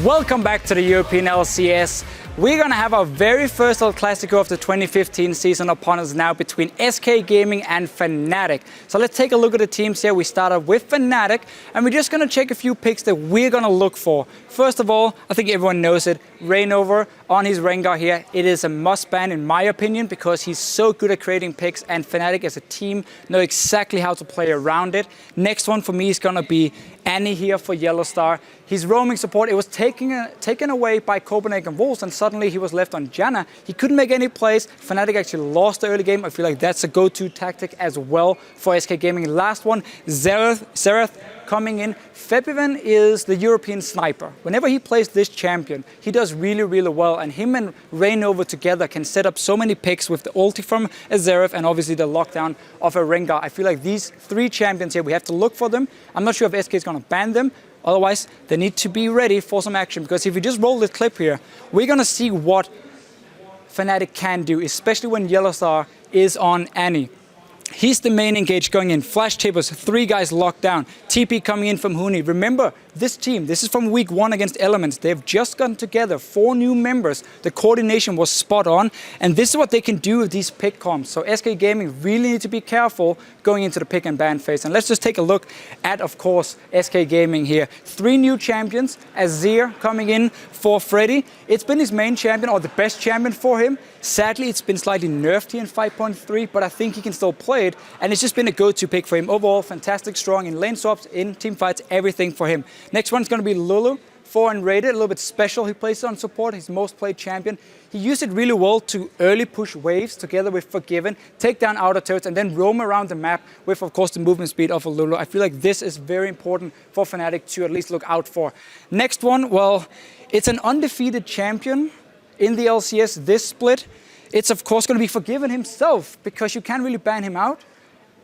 Welcome back to the European LCS. We're going to have our very first El Clasico of the 2015 season upon us now between SK Gaming and Fnatic. So let's take a look at the teams here. We start off with Fnatic, and we're just going to check a few picks that we're going to look for. First of all, I think everyone knows it, Reignover on his Rengar here. It is a must ban in my opinion because he's so good at creating picks, and Fnatic as a team know exactly how to play around it. Next one for me is going to be Annie here for Yellowstar. His roaming support, it was taken away by Copenhagen Wolves, and suddenly he was left on Janna. He couldn't make any plays. Fnatic actually lost the early game. I feel like that's a go-to tactic as well for SK Gaming. Last one, Xerath coming in. Febiven is the European sniper. Whenever he plays this champion, he does really, really well, and him and Reignover together can set up so many picks with the ulti from a Xerath and obviously the lockdown of a Rengar. I feel like these three champions here, we have to look for them. I'm not sure if SK is going to ban them. Otherwise, they need to be ready for some action, because if you just roll this clip here, we're going to see what Fnatic can do, especially when Yellowstar is on Annie. He's the main engage going in. Flash Tippers, 3 guys locked down. TP coming in from Huni. Remember, this team, this is from week 1 against Elements. They've just gotten together, 4 new members. The coordination was spot on. And this is what they can do with these pick comps. So SK Gaming really need to be careful going into the pick and ban phase. And let's just take a look at, of course, SK Gaming here. 3 new champions. Azir coming in for Freddy. It's been his main champion, or the best champion for him. Sadly, it's been slightly nerfed here in 5.3, but I think he can still play it. And it's just been a go-to pick for him. Overall, fantastic, strong in lane swaps, in team fights, everything for him. Next one's going to be Lulu, 4 unrated, a little bit special. He plays it on support, his most played champion. He used it really well to early push waves together with Forgiven, take down outer turrets, and then roam around the map with, of course, the movement speed of a Lulu. I feel like this is very important for Fnatic to at least look out for. Next one, well, it's an undefeated champion in the LCS this split. It's of course going to be Forgiven himself, because you can't really ban him out.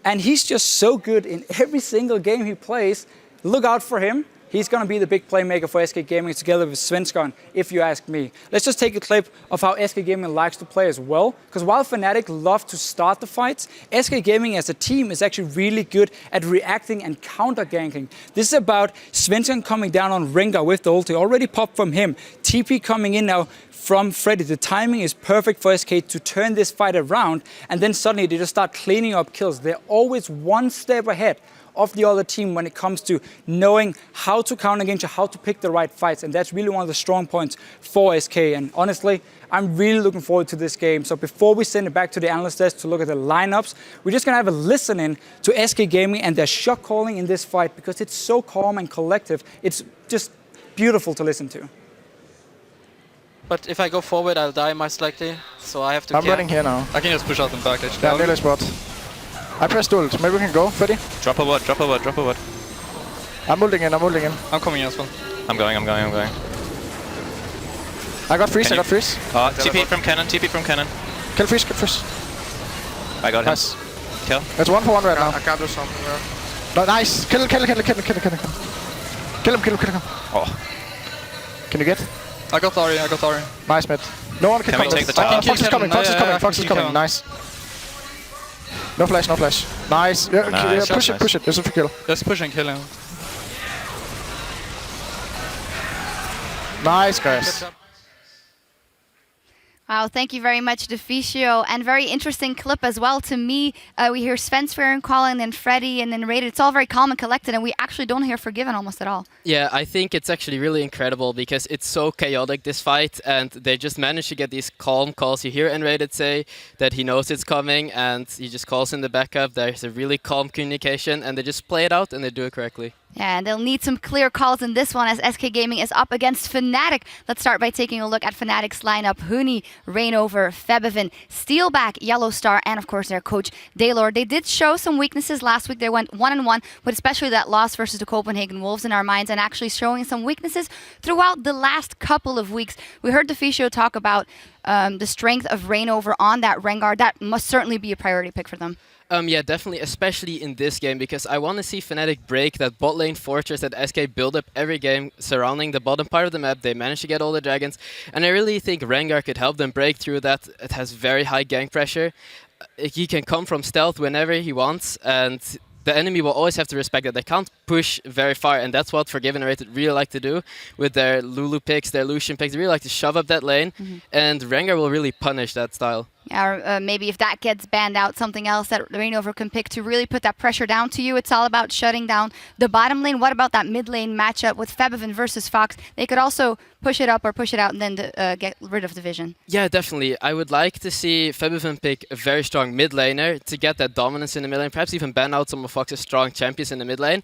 And he's just so good in every single game he plays. Look out for him. He's going to be the big playmaker for SK Gaming together with Svensson, if you ask me. Let's just take a clip of how SK Gaming likes to play as well. Because while Fnatic love to start the fights, SK Gaming as a team is actually really good at reacting and counter-ganking. This is about Svensson coming down on Rengar with the ulti. Already popped from him. TP coming in now from Freddy. The timing is perfect for SK to turn this fight around, and then suddenly they just start cleaning up kills. They're always one step ahead of the other team when it comes to knowing how to counter engage, how to pick the right fights, and that's really one of the strong points for SK. And honestly, I'm really looking forward to this game. So before we send it back to the analyst desk to look at the lineups, we're just gonna have a listen in to SK Gaming and their shot calling in this fight, because it's so calm and collective. It's just beautiful to listen to. But if I go forward, I'll die most likely, so I have to I'm running here now. I can just push out and back actually. Yeah, nearly spot. I pressed ult. Maybe we can go, Freddy. Drop a word, drop a word, drop a word. I'm ulting in, I'm ulting in. I'm coming as well. I'm going. I got freeze, I got freeze. TP from cannon, TP from cannon. Kill freeze, kill freeze. I got him. Nice. Kill. It's 1 for 1 right now. I can't do something there. No, nice. Kill him. Kill him. Oh. Can you get? I got Ari. Nice mid. No one can Can we come. take the top? Fox is coming, Fox is coming. Nice. No flash. Nice. Yeah, Nice. Push it. This is for kill. Let's push and kill him. Nice, guys. Wow, thank you very much, Deficio, and very interesting clip as well to me. We hear Svensson calling, then Freddy, and then Rated. It's all very calm and collected, and we actually don't hear Forgiven almost at all. Yeah, I think it's actually really incredible because it's so chaotic, this fight, and they just managed to get these calm calls. You hear Enrated say that he knows it's coming, and he just calls in the backup. There's a really calm communication, and they just play it out, and they do it correctly. Yeah, and they'll need some clear calls in this one as SK Gaming is up against Fnatic. Let's start by taking a look at Fnatic's lineup. Huni, Reignover, Febiven, Steelback, Yellowstar, and of course their coach, Daylor. They did show some weaknesses last week. They went 1-1, but especially that loss versus the Copenhagen Wolves in our minds, and actually showing some weaknesses throughout the last couple of weeks. We heard Deficio talk about the strength of Reignover on that Rengar. That must certainly be a priority pick for them. Yeah, definitely, especially in this game, because I want to see Fnatic break that bot lane fortress that SK build up every game surrounding the bottom part of the map. They managed to get all the dragons, and I really think Rengar could help them break through that. It has very high gank pressure. He can come from stealth whenever he wants, and the enemy will always have to respect that. They can't push very far, and that's what Forgiven and Rated really like to do with their Lulu picks, their Lucian picks. They really like to shove up that lane, and Rengar will really punish that style. Or maybe if that gets banned out, something else that Reignover can pick to really put that pressure down to you. It's all about shutting down the bottom lane. What about that mid lane matchup with Febiven versus Fox? They could also push it up or push it out and then get rid of the vision. Yeah, definitely. I would like to see Febiven pick a very strong mid laner to get that dominance in the mid lane, perhaps even ban out some of Fox's strong champions in the mid lane.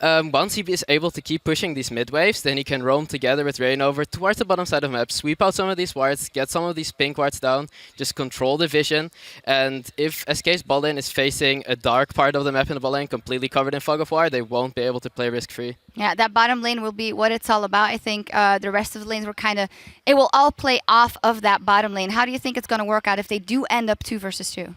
Once he is able to keep pushing these mid waves, then he can roam together with Reignover towards the bottom side of the map, sweep out some of these wards, get some of these pink wards down, just control the vision. And if SK's bot lane is facing a dark part of the map in the bot lane, completely covered in fog of war, they won't be able to play risk-free. Yeah, that bottom lane will be what it's all about. I think the rest of the lanes were it will all play off of that bottom lane. How do you think it's going to work out if they do end up 2 versus 2?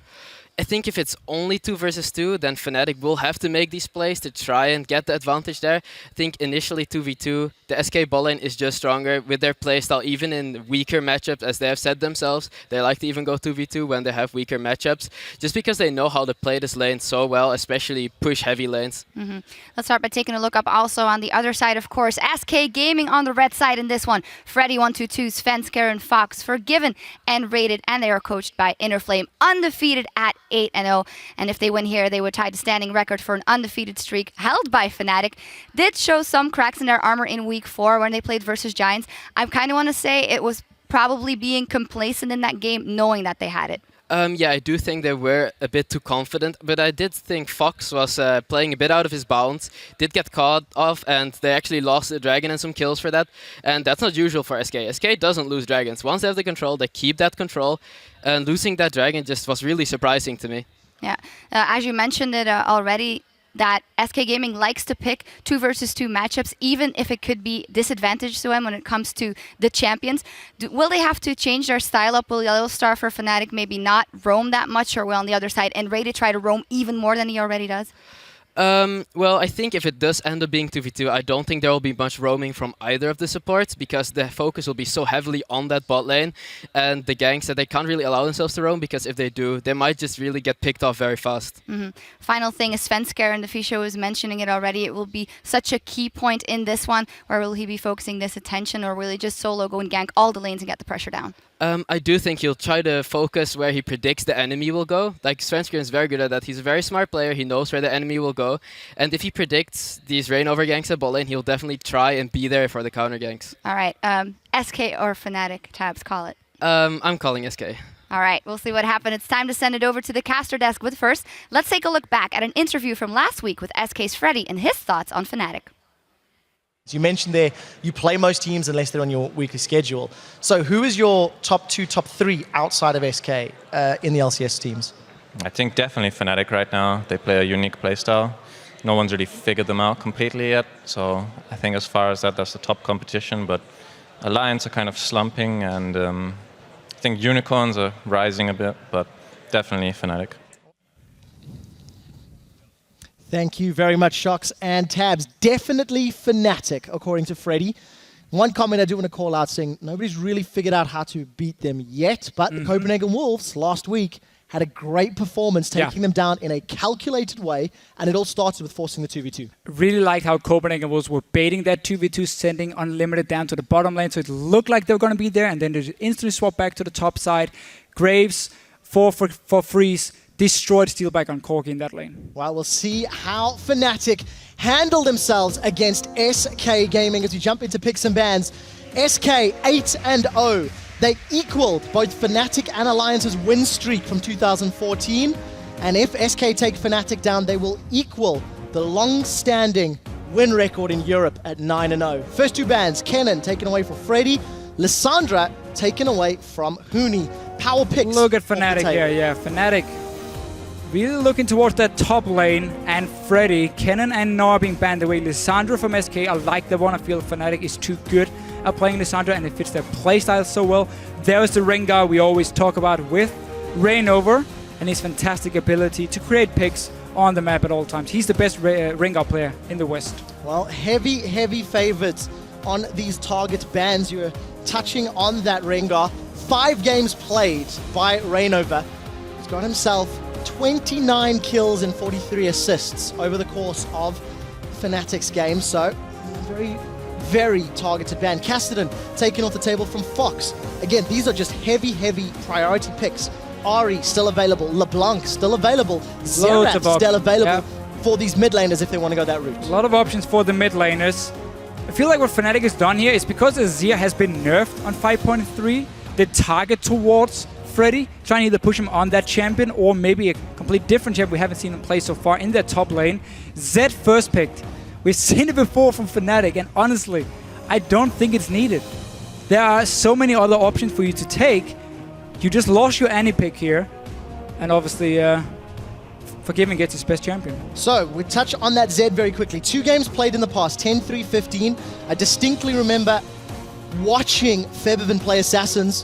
I think if it's only 2 versus 2, then Fnatic will have to make these plays to try and get the advantage there. I think initially 2v2, the SK bot lane is just stronger with their playstyle, even in weaker matchups, as they have said themselves. They like to even go 2v2 when they have weaker matchups, just because they know how to play this lane so well, especially push heavy lanes. Let's start by taking a look up also on the other side, of course. SK Gaming on the red side in this one. Freddy122, FNC, and Fox, Forgiven and Rated, and they are coached by Innerflame, undefeated at 8-0, and if they win here, they would tie the standing record for an undefeated streak held by Fnatic. Did show some cracks in their armor in week 4 when they played versus Giants. I kind of want to say it was probably being complacent in that game, knowing that they had it. Yeah, I do think they were a bit too confident, but I did think Fox was playing a bit out of his bounds, did get caught off, and they actually lost the dragon and some kills for that, and that's not usual for SK. SK doesn't lose dragons. Once they have the control, they keep that control, and losing that dragon just was really surprising to me. Yeah, as you mentioned it already, that SK Gaming likes to pick 2 versus 2 matchups, even if it could be disadvantage to them when it comes to the champions. Will they have to change their style up? Will Yellowstar for Fnatic maybe not roam that much, or will on the other side and Rated try to roam even more than he already does? Well, I think if it does end up being 2v2, I don't think there will be much roaming from either of the supports, because the focus will be so heavily on that bot lane and the ganks that they can't really allow themselves to roam, because if they do, they might just really get picked off very fast. Final thing is FNC, and the Fisho was mentioning it already. It will be such a key point in this one. Where will he be focusing this attention, or will he just solo go and gank all the lanes and get the pressure down? I do think he'll try to focus where he predicts the enemy will go. Like, Svenskeren is very good at that. He's a very smart player. He knows where the enemy will go. And if he predicts these Reignover ganks at bot lane, he'll definitely try and be there for the counter ganks. All right. SK or Fnatic, Tabs, call it. I'm calling SK. All right, we'll see what happened. It's time to send it over to the caster desk. But first, let's take a look back at an interview from last week with SK's Freddy and his thoughts on Fnatic. You mentioned there you play most teams unless they're on your weekly schedule. So who is your top 2, top 3 outside of SK in the LCS teams? I think definitely Fnatic right now. They play a unique playstyle. No one's really figured them out completely yet. So I think as far as that, that's the top competition. But Alliance are kind of slumping, and I think Unicorns are rising a bit, but definitely Fnatic. Thank you very much, Shocks and Tabs. Definitely Fnatic, according to Freddy. One comment I do want to call out, saying nobody's really figured out how to beat them yet, but the Copenhagen Wolves last week had a great performance, taking them down in a calculated way, and it all started with forcing the 2v2. Really liked how Copenhagen Wolves were baiting that 2v2, sending Unlimited down to the bottom lane, so it looked like they were going to be there, and then they instantly swap back to the top side. Graves, for freeze, destroyed Steelback on Corki in that lane. Well, we'll see how Fnatic handle themselves against SK Gaming as we jump into picks and bans. SK 8-0. They equaled both Fnatic and Alliance's win streak from 2014. And if SK take Fnatic down, they will equal the long-standing win record in Europe at 9-0. First 2 bans, Kennen taken away from Freddy, Lissandra taken away from Huni. Power picks. Look at Fnatic here, yeah. Fnatic really looking towards that top lane, and Freddy, Kennen and Noah being banned away. Lissandra from SK, I like the one. I feel Fnatic is too good at playing Lissandra, and it fits their playstyle so well. There's the Rengar we always talk about with Reignover, and his fantastic ability to create picks on the map at all times. He's the best Rengar player in the West. Well, heavy favorites on these target bans. You're touching on that Rengar. 5 games played by Reignover. He's got himself 29 kills and 43 assists over the course of Fnatic's game. So, very, very targeted ban. Cassidy taken off the table from Fox. Again, these are just heavy priority picks. Ari still available. LeBlanc still available. Zerat still available for these mid laners if they want to go that route. A lot of options for the mid laners. I feel like what Fnatic has done here is because Azir has been nerfed on 5.3, the target towards Freddy, trying to either push him on that champion or maybe a complete different champion we haven't seen him play so far in their top lane. Zed first picked. We've seen it before from Fnatic, and honestly, I don't think it's needed. There are so many other options for you to take. You just lost your Annie pick here, and obviously Forgiven gets his best champion. So, we touch on that Zed very quickly. 2 games played in the past, 10-3-15. I distinctly remember watching Febiven play Assassins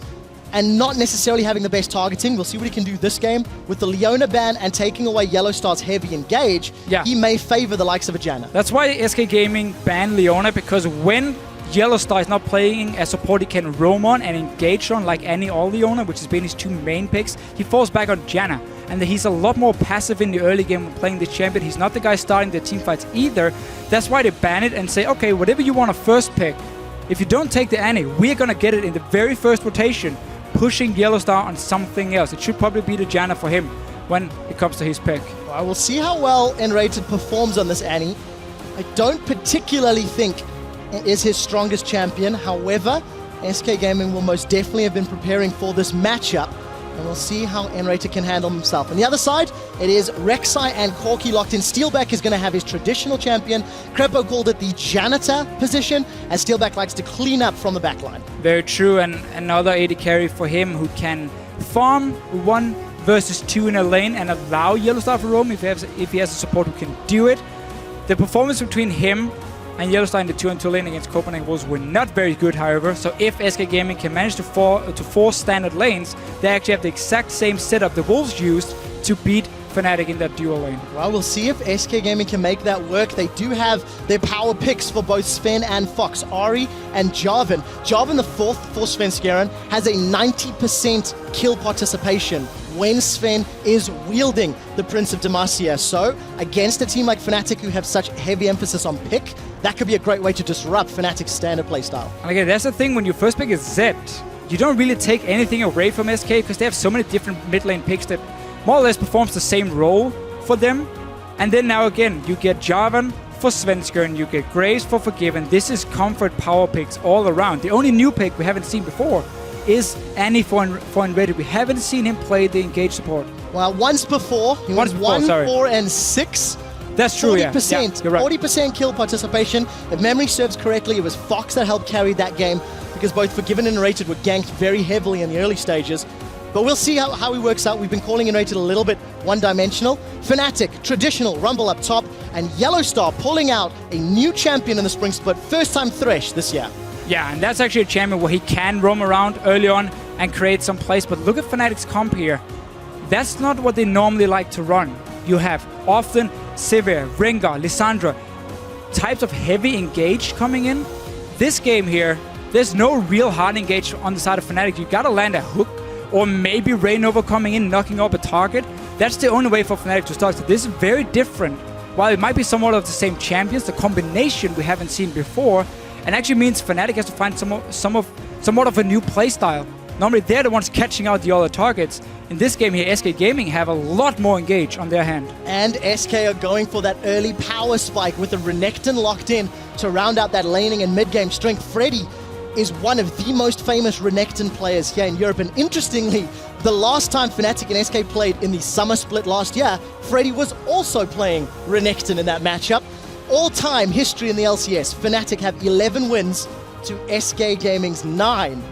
and not necessarily having the best targeting. We'll see what he can do this game. With the Leona ban and taking away Yellowstar's heavy engage, he may favor the likes of a Janna. That's why SK Gaming banned Leona, because when Yellowstar is not playing a support he can roam on and engage on like Annie or Leona, which has been his 2 main picks, he falls back on Janna. And he's a lot more passive in the early game when playing this champion. He's not the guy starting the team fights either. That's why they ban it and say, okay, whatever you want to first pick, if you don't take the Annie, we're going to get it in the very first rotation, pushing Yellowstar on something else. It should probably be the Janna for him when it comes to his pick. Well, we'll see how well Enrated performs on this Annie. I don't particularly think it is his strongest champion. However, SK Gaming will most definitely have been preparing for this matchup, and we'll see how Enrated can handle himself. On the other side, it is Rek'Sai and Corki locked in. Steelback is going to have his traditional champion. Crepo called it the janitor position, as Steelback likes to clean up from the backline. Very true, and another AD carry for him who can farm 1 versus 2 in a lane and allow Yellowstar to roam if he has a support who can do it. The performance between him and Yellowstar in the 2-on-2 lane against Copenhagen Wolves were not very good, however. So if SK Gaming can manage to force standard lanes, they actually have the exact same setup the Wolves used to beat Fnatic in that dual lane. Well, we'll see if SK Gaming can make that work. They do have their power picks for both Sven and Fox, Ari and Jarvan. Jarvan, the 4th for Svenskeren, has a 90% kill participation when Sven is wielding the Prince of Demacia. So, against a team like Fnatic who have such heavy emphasis on pick, that could be a great way to disrupt Fnatic's standard playstyle. And again, that's the thing, when you first pick a Zed, you don't really take anything away from SK because they have so many different mid lane picks that more or less performs the same role for them. And then now again, you get Jarvan for Svenskeren, you get Graves for Forgiven. This is comfort power picks all around. The only new pick we haven't seen before is Annie for Enrated. We haven't seen him play the engage support. Well, once before, he was 1, 4, and 6. That's true, 40%, yeah, you're right. 40% kill participation. If memory serves correctly, it was Fox that helped carry that game because both Forgiven and Enrated were ganked very heavily in the early stages. But we'll see how he works out. We've been calling Enrated a little bit one-dimensional. Fnatic, traditional, Rumble up top, and Yellowstar pulling out a new champion in the Spring Split. First time Thresh this year. Yeah, and that's actually a champion where he can roam around early on and create some plays. But look at Fnatic's comp here. That's not what they normally like to run. You have often Sivir, Rengar, Lissandra, types of heavy engage coming in. This game here, there's no real hard engage on the side of Fnatic. You gotta land a hook, or maybe Rainover coming in, knocking up a target. That's the only way for Fnatic to start. So this is very different. While it might be somewhat of the same champions, the combination we haven't seen before, and actually means Fnatic has to find somewhat of a new playstyle. Normally they're the ones catching out the other targets. In this game here, SK Gaming have a lot more engage on their hand. And SK are going for that early power spike with the Renekton locked in to round out that laning and mid-game strength. Freddy is one of the most famous Renekton players here in Europe. And interestingly, the last time Fnatic and SK played in the summer split last year, Freddy was also playing Renekton in that matchup. All-time history in the LCS, Fnatic have 11 wins to SK Gaming's 9.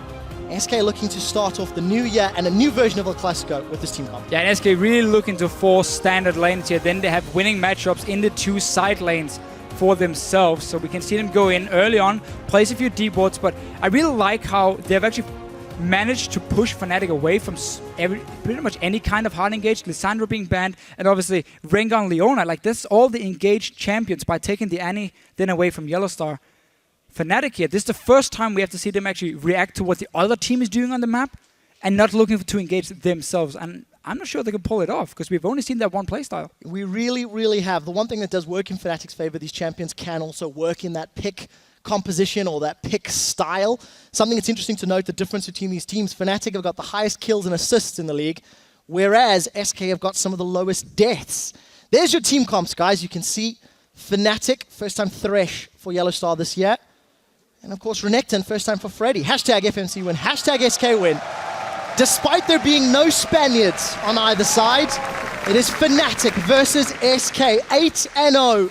SK looking to start off the new year and a new version of El Clasico with this team comp. Yeah, and SK really looking to force standard lanes here. Then they have winning matchups in the 2 side lanes for themselves. So we can see them go in early on, place a few deep wards, but I really like how they've actually managed to push Fnatic away from pretty much any kind of hard engage, Lissandra being banned, and obviously Rengar and Leona. Like, this is all the engaged champions by taking the Annie then away from Yellowstar. Fnatic here, this is the first time we have to see them actually react to what the other team is doing on the map and not looking to engage themselves. And I'm not sure they can pull it off because we've only seen that one playstyle. We really, really have. The one thing that does work in Fnatic's favor, these champions can also work in that pick composition or that pick style. Something that's interesting to note, the difference between these teams. Fnatic have got the highest kills and assists in the league, whereas SK have got some of the lowest deaths. There's your team comps, guys. You can see Fnatic, first time Thresh for Yellow Star this year. And of course, Renekton, first time for Freddy. Hashtag FNC win, hashtag SK win. Despite there being no Spaniards on either side, it is Fnatic versus SK, 8-0.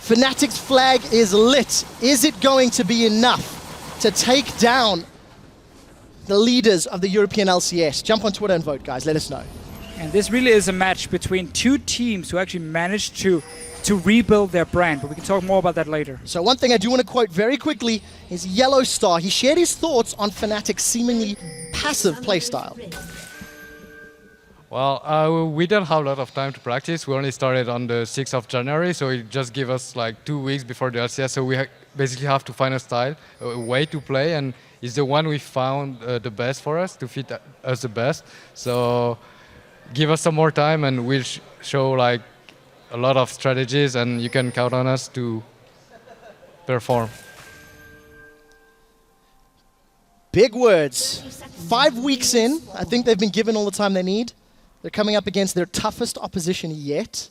Fnatic's flag is lit. Is it going to be enough to take down the leaders of the European LCS? Jump on Twitter and vote, guys. Let us know. And this really is a match between two teams who actually managed to rebuild their brand, but we can talk more about that later. So one thing I do want to quote very quickly is Yellow Star. He shared his thoughts on Fnatic's seemingly passive playstyle. Well, we don't have a lot of time to practice. We only started on the 6th of January, so it just gave us like 2 weeks before the LCS. So we basically have to find a style, a way to play, and it's the one we found the best for us, to fit us the best. So give us some more time, and we'll show like a lot of strategies, and you can count on us to perform. Big words. 5 weeks in, I think they've been given all the time they need. They're coming up against their toughest opposition yet.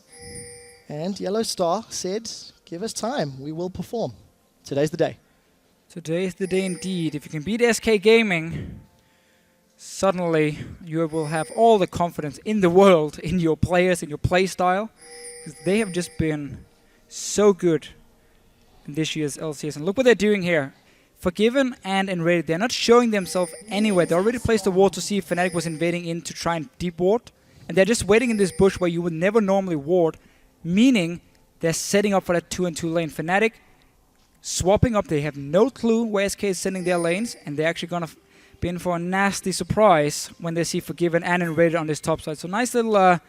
And Yellow Star said, give us time, we will perform. Today's the day. Today is the day indeed. If you can beat SK Gaming, suddenly you will have all the confidence in the world in your players, in your play style. Because they have just been so good in this year's LCS. And look what they're doing here. Forgiven and Enrated, they're not showing themselves anywhere. They already placed a ward to see if Fnatic was invading in to try and deep ward. And they're just waiting in this bush where you would never normally ward, meaning they're setting up for that 2-on-2 lane. Fnatic swapping up. They have no clue where SK is sending their lanes, and they're actually going to be in for a nasty surprise when they see Forgiven and Enrated on this top side. So nice little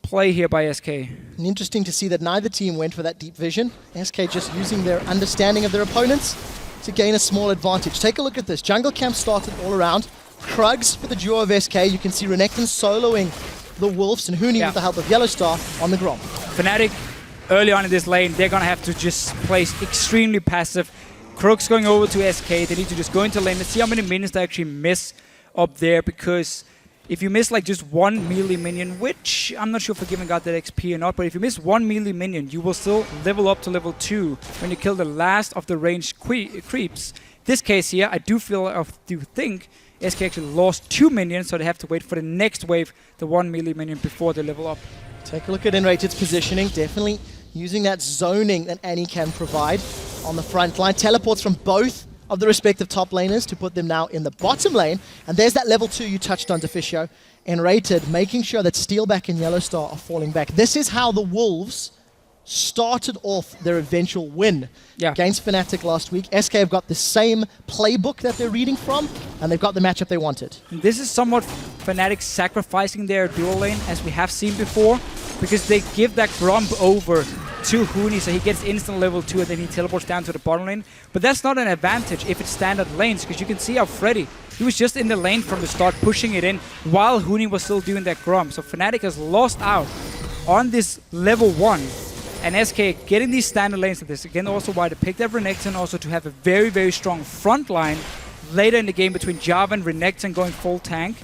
play here by SK. And interesting to see that neither team went for that deep vision. SK just using their understanding of their opponents to gain a small advantage. Take a look at this. Jungle camp started all around. Krugs for the duo of SK. You can see Renekton soloing the Wolves and Huni with the help of Yellow Star on the Grom. Fnatic, early on in this lane, they're going to have to just play extremely passive. Krugs going over to SK. They need to just go into lane. Let's see how many minions they actually miss up there, because if you miss like just one melee minion, which I'm not sure if Forgiven got that XP or not, but if you miss one melee minion, you will still level up to level 2 when you kill the last of the ranged creeps. This case here, I do think SK actually lost 2 minions, so they have to wait for the next wave, the 1 melee minion, before they level up. Take a look at Enrated's positioning. Definitely using that zoning that Annie can provide on the front line. Teleports from both of the respective top laners to put them now in the bottom lane. And there's that level 2 you touched on, Deficio. Enrated making sure that Steelback and Yellow Star are falling back. This is how the Wolves started off their eventual win against Fnatic last week. SK have got the same playbook that they're reading from, and they've got the matchup they wanted. And this is somewhat Fnatic sacrificing their dual lane, as we have seen before, because they give that Gromp over to Huni, so he gets instant level 2 and then he teleports down to the bottom lane. But that's not an advantage if it's standard lanes, because you can see how Freddy, he was just in the lane from the start, pushing it in, while Huni was still doing that Gromp. So Fnatic has lost out on this level 1. And SK getting these standard lanes, and this again also why they picked up Renekton, also to have a very, very strong front line later in the game between Java and Renekton going full tank.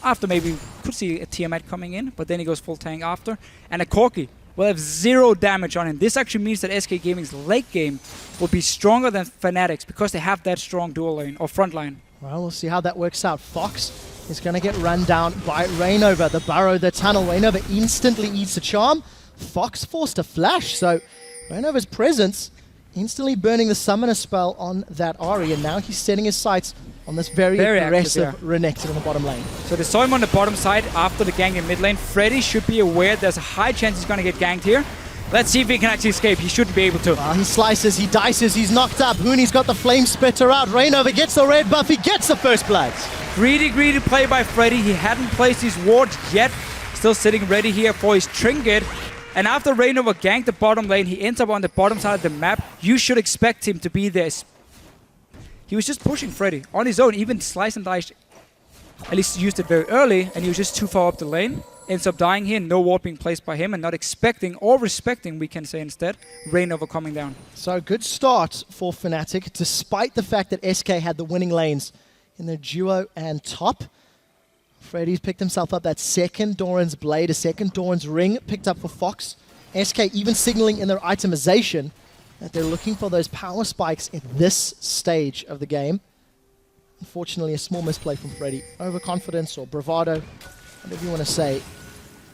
After maybe could see a Tiamat coming in, but then he goes full tank after. And a Corki will have 0 damage on him. This actually means that SK Gaming's late game will be stronger than Fnatic's because they have that strong dual lane or front line. Well, we'll see how that works out. Fox is going to get run down by Rainover. The burrow, the tunnel. Rainover instantly eats the charm. Fox forced a flash, so Rainover's presence instantly burning the summoner spell on that Ahri, and now he's setting his sights on this very aggressive Renekton on the bottom lane. So they saw him on the bottom side after the gank in mid lane. Freddy should be aware there's a high chance he's going to get ganked here. Let's see if he can actually escape. He shouldn't be able to. He slices, he dices, he's knocked up. Huni's got the flame spitter out. Rainover gets the red buff, he gets the first blood. Greedy play by Freddy. He hadn't placed his ward yet. Still sitting ready here for his trinket. And after Rainover ganked the bottom lane, he ends up on the bottom side of the map. You should expect him to be there. He was just pushing Freddy on his own, even slice and dice at least used it very early, and he was just too far up the lane. Ends up dying here, no ward being placed by him, and not expecting, or respecting, we can say instead, Rainover coming down. So good start for Fnatic, despite the fact that SK had the winning lanes in their duo and top. Freddy's picked himself up that second Doran's Blade, a second Doran's Ring picked up for Fox. SK even signaling in their itemization that they're looking for those power spikes in this stage of the game. Unfortunately, a small misplay from Freddy. Overconfidence or bravado, whatever you want to say,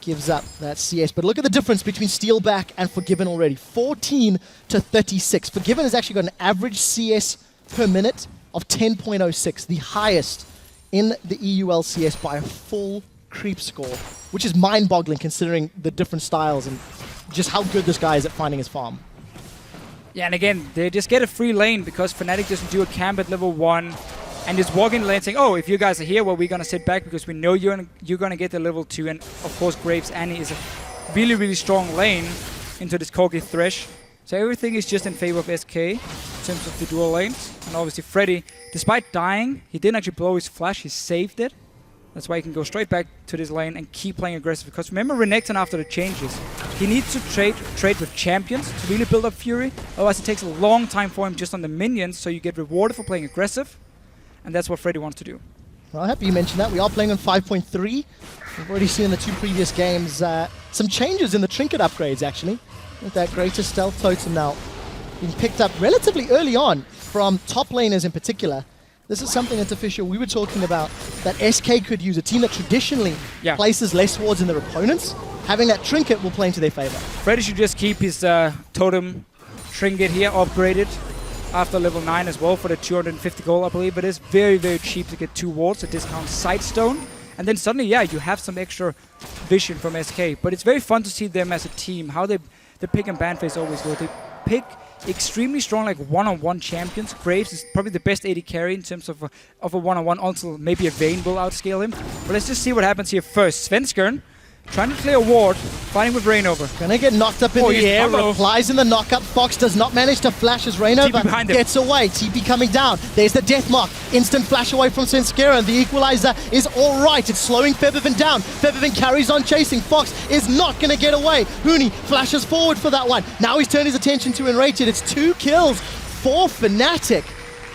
gives up that CS. But look at the difference between Steelback and Forgiven already. 14 to 36. Forgiven has actually got an average CS per minute of 10.06, the highest in the EU LCS by a full creep score, which is mind-boggling considering the different styles and just how good this guy is at finding his farm. Yeah, and again, they just get a free lane because Fnatic doesn't do a camp at level 1 and just walk in the lane saying, oh, if you guys are here, well, we're going to sit back because we know you're going to get the level 2. And of course, Graves Annie is a really, really strong lane into this Corgi Thresh. So everything is just in favor of SK in terms of the dual lanes. And obviously Freddy, despite dying, he didn't actually blow his flash, he saved it. That's why he can go straight back to this lane and keep playing aggressive. Because remember Renekton after the changes, he needs to trade with champions to really build up Fury. Otherwise it takes a long time for him just on the minions, so you get rewarded for playing aggressive. And that's what Freddy wants to do. Well, happy you mentioned that. We are playing on 5.3. We've already seen in the 2 previous games some changes in the trinket upgrades, actually. With that greater stealth totem now being picked up relatively early on from top laners in particular. This is something that's official we were talking about that SK could use. A team that traditionally places less wards in their opponents. Having that trinket will play into their favor. Freddy should just keep his totem trinket here upgraded after level 9 as well for the 250 gold, I believe. But it's very, very cheap to get 2 wards, a discount Sightstone. And then suddenly, yeah, you have some extra vision from SK. But it's very fun to see them as a team, how they pick and ban phase always go. They pick extremely strong, like one-on-one champions. Graves is probably the best AD carry in terms of a one-on-one, until maybe a Vayne will outscale him. But let's just see what happens here first. Svenskern trying to clear a ward, fighting with Rainover. Gonna get knocked up in the air, replies in the knockup. Fox does not manage to flash as Rainover gets away. TP coming down. There's the death mark. Instant flash away from Svenskern. The equalizer is alright. It's slowing Febiven down. Febiven carries on chasing. Fox is not gonna get away. Huni flashes forward for that one. Now he's turned his attention to Enrated. It's 2 kills for Fnatic.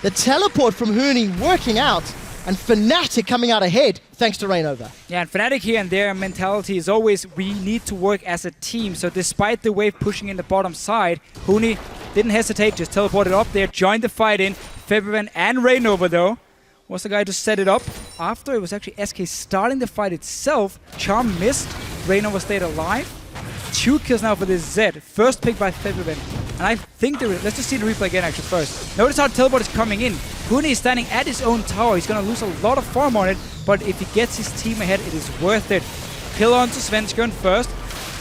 The teleport from Huni working out. And Fnatic coming out ahead thanks to Rainover. Yeah, and Fnatic here and their mentality is always, we need to work as a team. So despite the wave pushing in the bottom side, Huni didn't hesitate, just teleported up there, joined the fight in. Febiven and Rainover, though, was the guy to set it up. After it was actually SK starting the fight itself. Charm missed, Rainover stayed alive. 2 kills now for this Zed. First pick by Febiven. And I think, let's just see the replay again actually first. Notice how the teleport is coming in. Huni is standing at his own tower. He's going to lose a lot of farm on it, but if he gets his team ahead, it is worth it. Kill on to Svenskern first.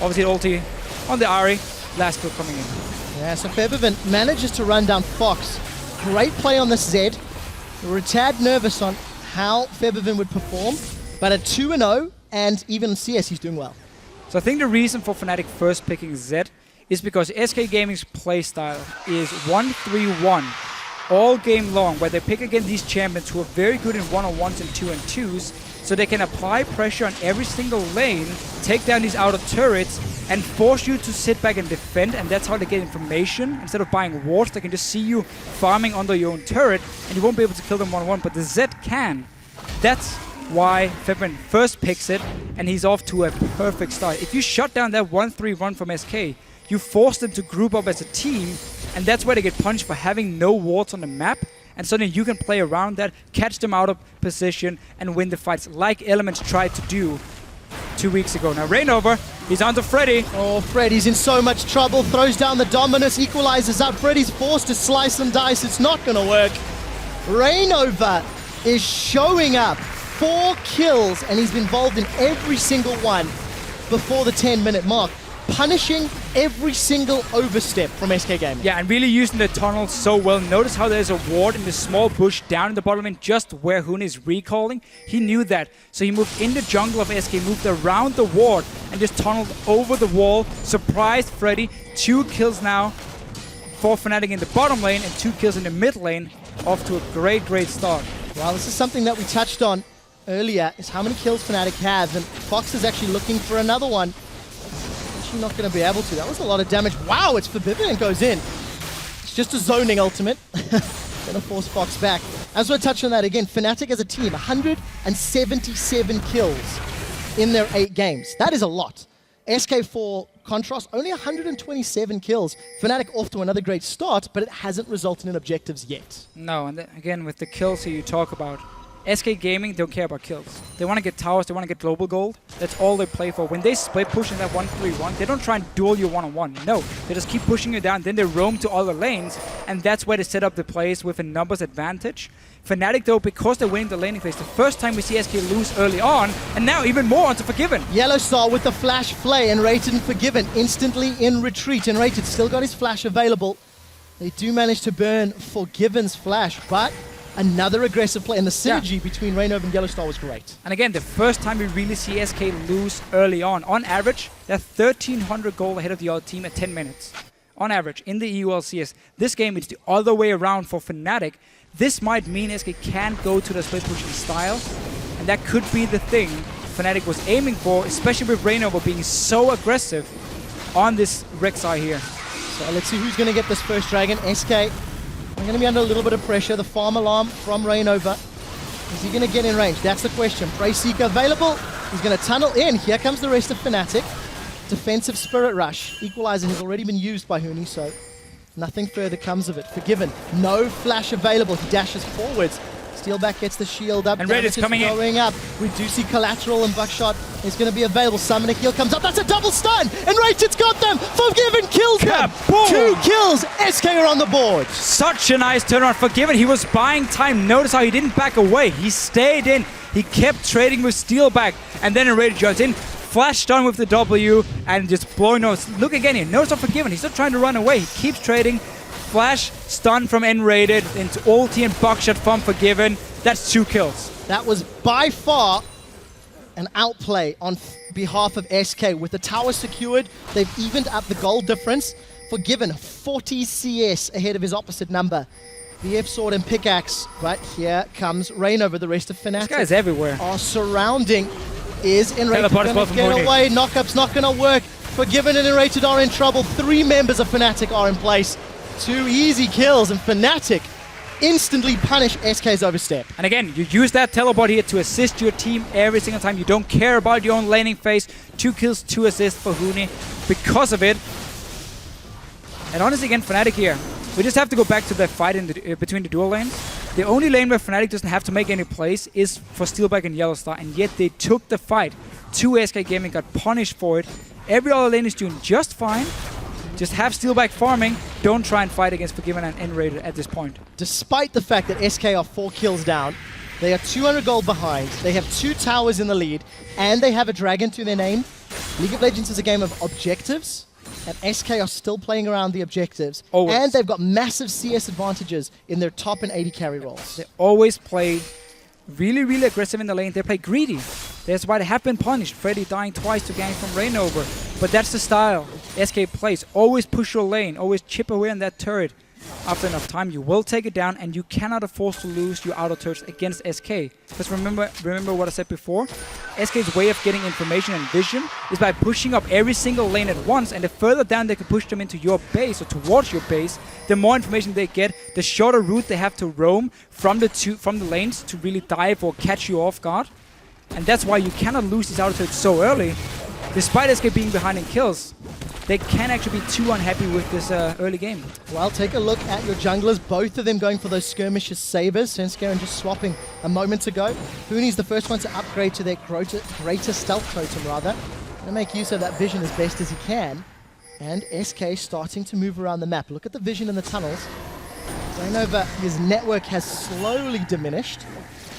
Obviously ulti on the Ahri. Last kill coming in. Yeah, so Febiven manages to run down Fox. Great play on this Zed. We were a tad nervous on how Febiven would perform, but at 2-0 and even CS he's doing well. So I think the reason for Fnatic first picking Zed is because SK Gaming's playstyle is 1-3-1 all game long, where they pick against these champions who are very good in one-on-ones and 2-on-2s, so they can apply pressure on every single lane, take down these outer turrets, and force you to sit back and defend, and that's how they get information. Instead of buying wards, they can just see you farming under your own turret, and you won't be able to kill them one-on-one, but the Zed can. That's why Febiven first picks it, and he's off to a perfect start. If you shut down that 1-3 from SK, you force them to group up as a team, and that's where they get punished for having no wards on the map, and suddenly you can play around that, catch them out of position, and win the fights, like Elements tried to do 2 weeks ago. Now Rainover, he's on to Freddy. Oh, Freddy's in so much trouble, throws down the Dominus, equalizes up. Freddy's forced to slice and dice, it's not gonna work. Rainover is showing up. 4 kills, and he's been involved in every single one before the 10-minute mark, punishing every single overstep from SK Gaming. Yeah, and really using the tunnel so well. Notice how there's a ward in the small bush down in the bottom lane, just where Huni is recalling. He knew that, so he moved in the jungle of SK, moved around the ward, and just tunneled over the wall, surprised Freddy. 2 kills now for Fnatic in the bottom lane, and 2 kills in the mid lane. Off to a great, great start. Well, this is something that we touched on earlier is how many kills Fnatic have, and Fox is actually looking for another one. Actually not going to be able to. That was a lot of damage. Wow, it's forbidden and goes in. It's just a zoning ultimate. Gonna force Fox back. As we're touching on that again, Fnatic as a team, 177 kills in their 8 games. That is a lot. SK for contrast, only 127 kills. Fnatic off to another great start, but it hasn't resulted in objectives yet. No, and again, with the kills here you talk about, SK Gaming don't care about kills. They want to get towers, they want to get global gold. That's all they play for. When they split push in that 1-3-1, they don't try and duel you one-on-one. No, they just keep pushing you down, then they roam to other lanes, and that's where they set up the plays with a numbers advantage. Fnatic, though, because they're winning the laning phase, the first time we see SK lose early on, and now even more onto Forgiven. Yellowstar with the flash flay, and Rated and Forgiven instantly in retreat, and Rated still got his flash available. They do manage to burn Forgiven's flash, but another aggressive play, and the synergy between Raynov and Yellowstar was great. And again, the first time we really see SK lose early on average, they're 1,300 gold ahead of the other team at 10 minutes. On average, in the EU LCS. This game, it's the other way around for Fnatic. This might mean SK can go to the split pushing style, and that could be the thing Fnatic was aiming for, especially with Raynov being so aggressive on this Rek'Sai here. So let's see who's going to get this first dragon. SK are going to be under a little bit of pressure. The farm alarm from Raynova. Is he going to get in range? That's the question. Prey Seeker available. He's going to tunnel in. Here comes the rest of Fnatic. Defensive Spirit Rush. Equalizer has already been used by Huni, so nothing further comes of it. Forgiven. No flash available. He dashes forwards. Steelback gets the shield up. And Red is coming in. Up. We do see Collateral, and Buckshot is going to be available. Summoner Heal comes up. That's a double stun. And Rated's got them. Forgiven kills them. 2 kills. SK are on the board. Such a nice turnaround. Forgiven. He was buying time. Notice how he didn't back away. He stayed in. He kept trading with Steelback. And then Rated jumps in. Flash stun with the W and just blowing notes. Look again here. Notice on Forgiven. He's not trying to run away. He keeps trading. Flash stun from N-Rated into ulti and Buckshot from Forgiven. That's 2 kills. That was by far an outplay on behalf of SK. With the tower secured, they've evened up the gold difference. Forgiven 40 CS ahead of his opposite number. VF Sword and Pickaxe. But here comes Rain over the rest of Fnatic. This guy's everywhere. Are surrounding. Is Enrated going to get away? Knockup's not going to work. Forgiven and Enrated are in trouble. 3 members of Fnatic are in place. 2 easy kills, and Fnatic instantly punish SK's overstep. And again, you use that teleport here to assist your team every single time. You don't care about your own laning phase. 2 kills, 2 assists for Huni because of it. And honestly, again, Fnatic here, we just have to go back to the fight in the, between the dual lanes. The only lane where Fnatic doesn't have to make any plays is for Steelback and Yellowstar, and yet they took the fight. 2 SK Gaming got punished for it. Every other lane is doing just fine. Just have Steelback farming. Don't try and fight against Forgiven and N-Rated at this point. Despite the fact that SK are 4 kills down, they are 200 gold behind, they have 2 towers in the lead, and they have a dragon to their name. League of Legends is a game of objectives, and SK are still playing around the objectives. Always. And they've got massive CS advantages in their top and 80 carry roles. They always play really, really aggressive in the lane. They play greedy. That's why they have been punished. Freddy dying twice to gang from Rainover. But that's the style SK plays. Always push your lane. Always chip away on that turret. After enough time, you will take it down, and you cannot afford to lose your auto turrets against SK. Because remember what I said before? SK's way of getting information and vision is by pushing up every single lane at once, and the further down they can push them into your base or towards your base, the more information they get, the shorter route they have to roam from the lanes to really dive or catch you off guard. And that's why you cannot lose these auto turrets so early. Despite SK being behind in kills, they can actually be too unhappy with this early game. Well, take a look at your junglers. Both of them going for those skirmishes sabers. Svenskeren just swapping a moment ago. Huni's the first one to upgrade to their greater stealth totem, rather. Gonna make use of that vision as best as he can. And SK starting to move around the map. Look at the vision in the tunnels. Rainova, his network has slowly diminished.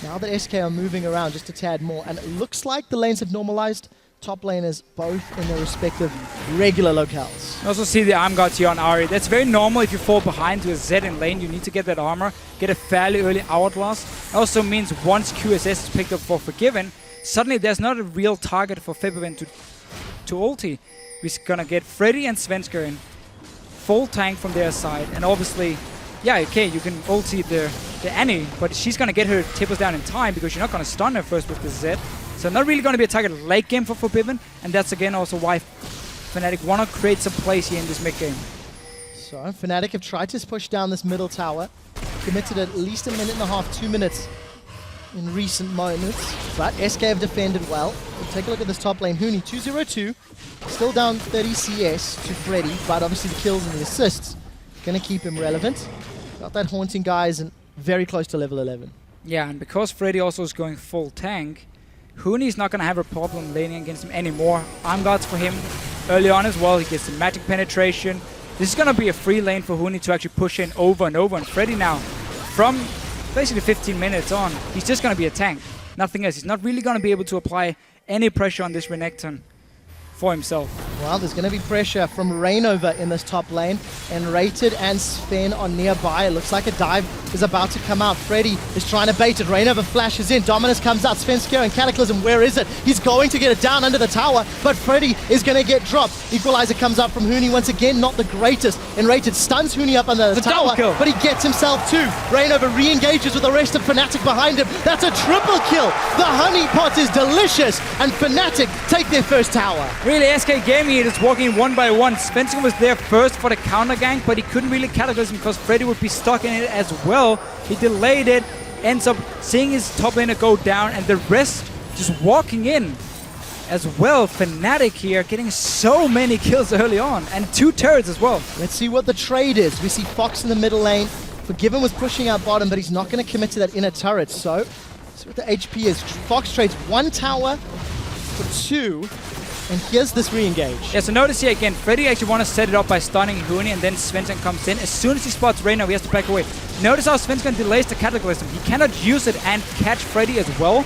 Now that SK are moving around just a tad more. And it looks like the lanes have normalized. Top laners both in their respective regular locales. You also see the arm guards here on Ahri. That's very normal if you fall behind to a Z in lane. You need to get that armor, get a fairly early hourglass. It also means once QSS is picked up for Forgiven, suddenly there's not a real target for Febiven to ulti. We're gonna get Freddy and Svenskeren full tank from their side, and obviously yeah, okay, you can ulti the Annie, but she's going to get her tables down in time because you're not going to stun her first with the Z. So not really going to be a target late game for Forbidden, and that's again also why Fnatic want to create some plays here in this mid game. So Fnatic have tried to push down this middle tower, committed at least a minute and a half, 2 minutes in recent moments, but SK have defended well. We'll take a look at this top lane. Huni 2-0-2, still down 30 CS to Freddy, but obviously the kills and the assists gonna keep him relevant. Got that Haunting guys and very close to level 11. Yeah, and because Freddy also is going full tank, Huni's not going to have a problem laning against him anymore. Arm guards for him early on as well. He gets the magic penetration. This is going to be a free lane for Huni to actually push in over and over. And Freddy now, from basically 15 minutes on, he's just going to be a tank. Nothing else. He's not really going to be able to apply any pressure on this Renekton for himself. Well, there's going to be pressure from Rainover in this top lane, and Rated and Sven are nearby. It looks like a dive is about to come out. Freddy is trying to bait it. Rainover flashes in. Dominus comes out. Sven scaring Cataclysm. Where is it? He's going to get it down under the tower, but Freddy is going to get dropped. Equalizer comes out from Huni once again. Not the greatest. And Rated stuns Huni up under the tower, but he gets himself too. Rainover re-engages with the rest of Fnatic behind him. That's a triple kill. The honey pot is delicious, and Fnatic take their first tower. Really, SK Gaming is walking one by one. Svensson was there first for the counter gank, but he couldn't really Cataclysm because Freddy would be stuck in it as well. He delayed it, ends up seeing his top laner go down, and the rest just walking in as well. Fnatic here getting so many kills early on, and 2 turrets as well. Let's see what the trade is. We see Fox in the middle lane. Forgiven was pushing out bottom, but he's not going to commit to that inner turret. So, see what the HP is. Fox trades 1 tower for 2. And here's this re-engage. Yeah, so notice here again, Freddy actually want to set it up by stunning Huni, and then Svensson comes in. As soon as he spots Reyna, he has to back away. Notice how Svensson delays the Cataclysm. He cannot use it and catch Freddy as well.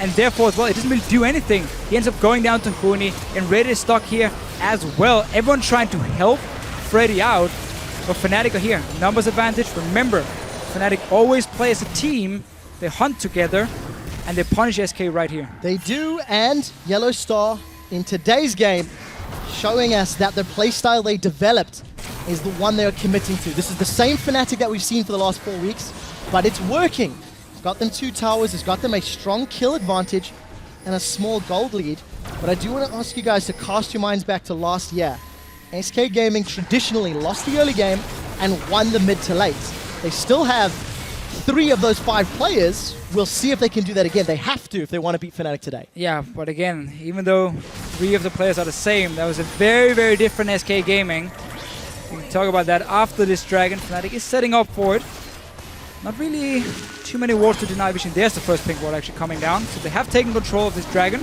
And therefore as well, it doesn't really do anything. He ends up going down to Huni, and Raid is stuck here as well. Everyone trying to help Freddy out. But Fnatic are here. Numbers advantage. Remember, Fnatic always play as a team. They hunt together, and they punish SK right here. They do, and Yellow Star in today's game, showing us that the playstyle they developed is the one they're committing to. This is the same Fnatic that we've seen for the last 4 weeks, but it's working. It's got them 2 towers, it's got them a strong kill advantage and a small gold lead. But I do want to ask you guys to cast your minds back to last year. SK Gaming traditionally lost the early game and won the mid to late. They still have 3 of those 5 players. We'll see if they can do that again. They have to if they want to beat Fnatic today. Yeah, but again, even though 3 of the players are the same, that was a very, very different SK Gaming. We can talk about that after this Dragon. Fnatic is setting up for it. Not really too many wards to deny vision. There's the first pink ward actually coming down. So they have taken control of this Dragon,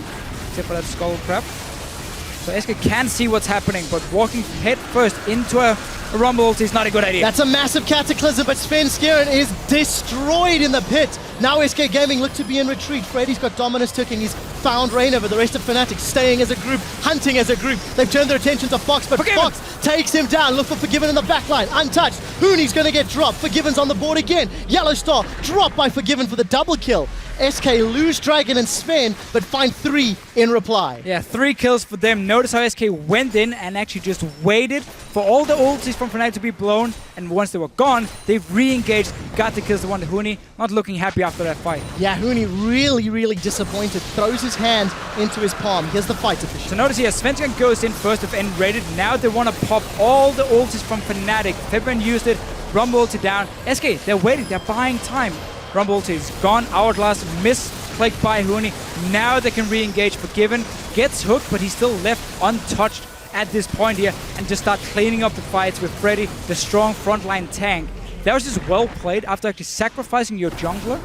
except for that Skull Crab. So SK can see what's happening, but walking head first into a Rumble ulti is not a good idea. That's a massive Cataclysm, but Sven Skjern is destroyed in the pit. Now SK Gaming look to be in retreat. Freddy's got Dominus ticking. He's found Rainover. The rest of Fnatic staying as a group, hunting as a group. They've turned their attention to Fox, but Fox takes him down. Look for Forgiven in the backline. Untouched. Huni's going to get dropped. Forgiven's on the board again. Yellow Star dropped by Forgiven for the double kill. SK lose Dragon and Sven, but find 3 in reply. Yeah, 3 kills for them. Notice how SK went in and actually just waited for all the ultis from Fnatic to be blown, and once they were gone, they've re-engaged, got the kills to one to Huni, not looking happy after that fight. Yeah, Huni really, really disappointed. Throws his hand into his palm. Here's the fight official. So notice here, Svensson goes in first with end rated. Now they want to pop all the ultis from Fnatic. Febren used it, Rumble ulti down. SK, they're waiting, they're buying time. Rumble ulti is gone, Hourglass misclicked by Huni. Now they can re-engage. Forgiven gets hooked, but he's still left untouched at this point here, and just start cleaning up the fights with Freddy, the strong frontline tank. That was just well played. After actually sacrificing your jungler,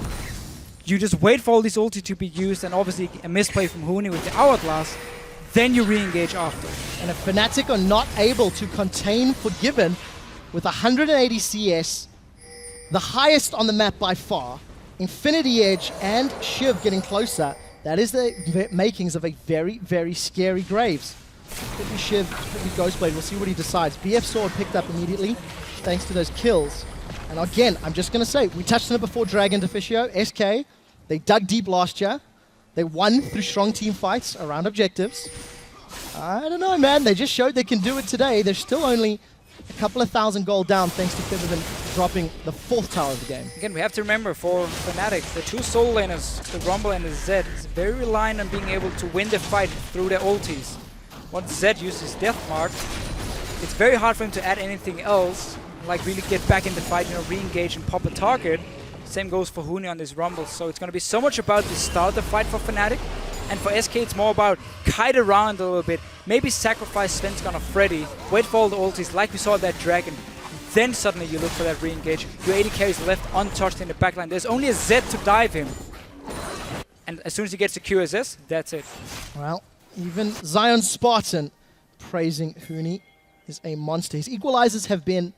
you just wait for all these ulti to be used, and obviously a misplay from Huni with the Hourglass, then you re-engage after. And if Fnatic are not able to contain Forgiven with 180 CS, the highest on the map by far, Infinity Edge and Shiv getting closer, that is the makings of a very, very scary Graves. Could be Shiv, could be Ghostblade, we'll see what he decides. BF Sword picked up immediately, thanks to those kills. And again, I'm just going to say, we touched on it before, Dragon Deficio, SK, they dug deep last year. They won through strong team fights around objectives. I don't know, man, they just showed they can do it today. They're still only a couple of thousand gold down thanks to Fibberman dropping the 4th tower of the game. Again, we have to remember for Fnatic, the two solo laners, the Rumble and the Zed, is very reliant on being able to win the fight through their ultis. Once Zed uses Death Mark, it's very hard for him to add anything else, like really get back in the fight, you know, re-engage and pop a target. Same goes for Huni on this Rumble, so it's going to be so much about the start of the fight for Fnatic, and for SK it's more about kite around a little bit, maybe sacrifice Svensk on a Freddy, wait for all the ultis like we saw that Dragon, then suddenly you look for that re-engage. Your AD carries left untouched in the backline. There's only a Zed to dive him, and as soon as he gets a QSS, that's it. Well, even Zion Spartan praising Huni is a monster. His equalizers have been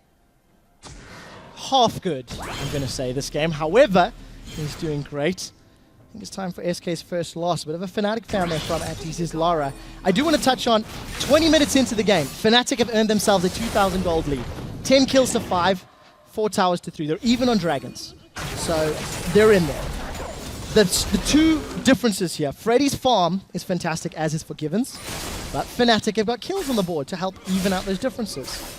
half good, I'm going to say, this game. However, he's doing great. I think it's time for SK's first loss. Bit of a Fnatic fan there from Antis' Lara. I do want to touch on 20 minutes into the game. Fnatic have earned themselves a 2,000 gold lead. 10 kills to 5, 4 towers to 3. They're even on Dragons. So they're in there. The two differences here. Freddy's farm is fantastic, as is Forgiven's. But Fnatic have got kills on the board to help even out those differences.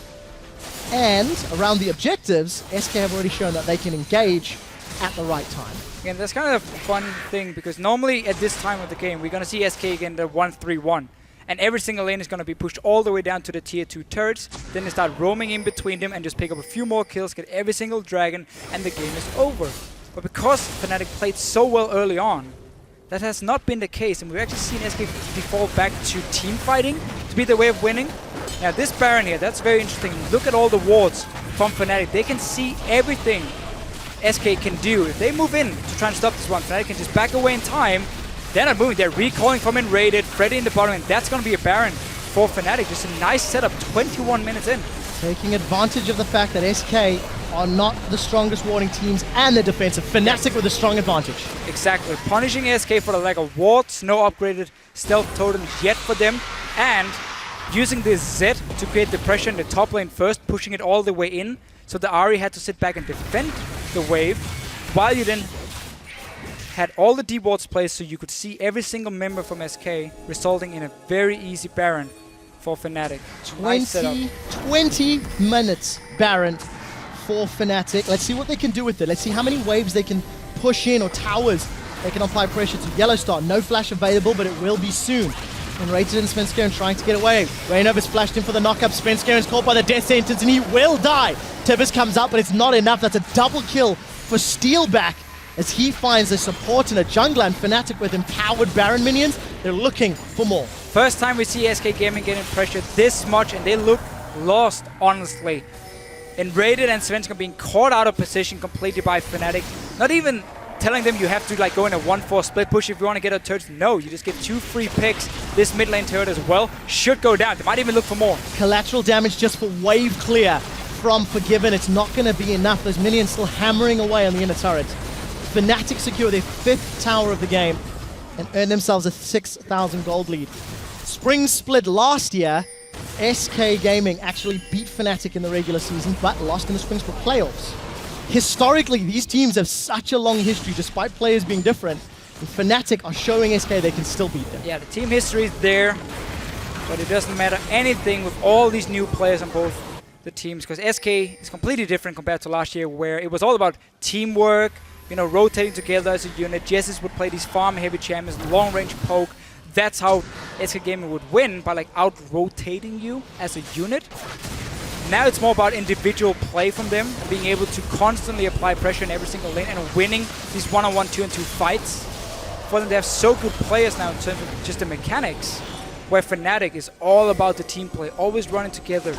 And around the objectives, SK have already shown that they can engage at the right time. Again, that's kind of a fun thing, because normally at this time of the game, we're going to see SK again the 1-3-1. And every single lane is going to be pushed all the way down to the tier 2 turrets. Then they start roaming in between them and just pick up a few more kills, get every single dragon, and the game is over. But because Fnatic played so well early on, that has not been the case. And we've actually seen SK default back to team fighting to be the way of winning. Now this Baron here, that's very interesting. Look at all the wards from Fnatic. They can see everything SK can do. If they move in to try and stop this one, Fnatic can just back away in time. They're not moving. They're recalling from Enraided, Freddy in the bottom, and that's going to be a Baron for Fnatic. Just a nice setup, 21 minutes in. Taking advantage of the fact that SK are not the strongest warding teams and they're defensive. Fnatic with a strong advantage. Exactly. Punishing SK for the lack of wards, no upgraded stealth totems yet for them, and using this Z to create the pressure in the top lane first, pushing it all the way in. So the Ahri had to sit back and defend the wave, while you then had all the deep wards placed so you could see every single member from SK, resulting in a very easy Baron for Fnatic. 20 minutes Baron for Fnatic. Let's see what they can do with it. Let's see how many waves they can push in, or towers they can apply pressure to. Yellowstar, no flash available, but it will be soon. And Rated and Svensk trying to get away. Reinover's flashed in for the knockup. Svensk is caught by the death sentence and he will die. Tibbers comes up, but it's not enough. That's a double kill for Steelback as he finds a support in a jungler, and Fnatic with empowered Baron minions, they're looking for more. First time we see SK Gaming getting pressured this much, and they look lost, honestly. And Rated and Svensk being caught out of position completely by Fnatic. Not even telling them you have to like go in a 1-4 split push if you want to get a turret. No, you just get 2 free picks. This mid lane turret as well should go down. They might even look for more. Collateral damage just for wave clear from Forgiven. It's not going to be enough. Those minions still hammering away on the inner turret. Fnatic secure their 5th tower of the game and earn themselves a 6,000 gold lead. Spring split last year, SK Gaming actually beat Fnatic in the regular season, but lost in the Spring Split playoffs. Historically, these teams have such a long history, despite players being different. And Fnatic are showing SK they can still beat them. Yeah, the team history is there, but it doesn't matter anything with all these new players on both the teams, because SK is completely different compared to last year, where it was all about teamwork, you know, rotating together as a unit. Jesses would play these farm-heavy champions, long-range poke. That's how SK Gaming would win, by like out-rotating you as a unit. Now it's more about individual play from them, being able to constantly apply pressure in every single lane and winning these 1-on-1, 2-on-2 fights. For them, they have so good players now in terms of just the mechanics, where Fnatic is all about the team play, always running together.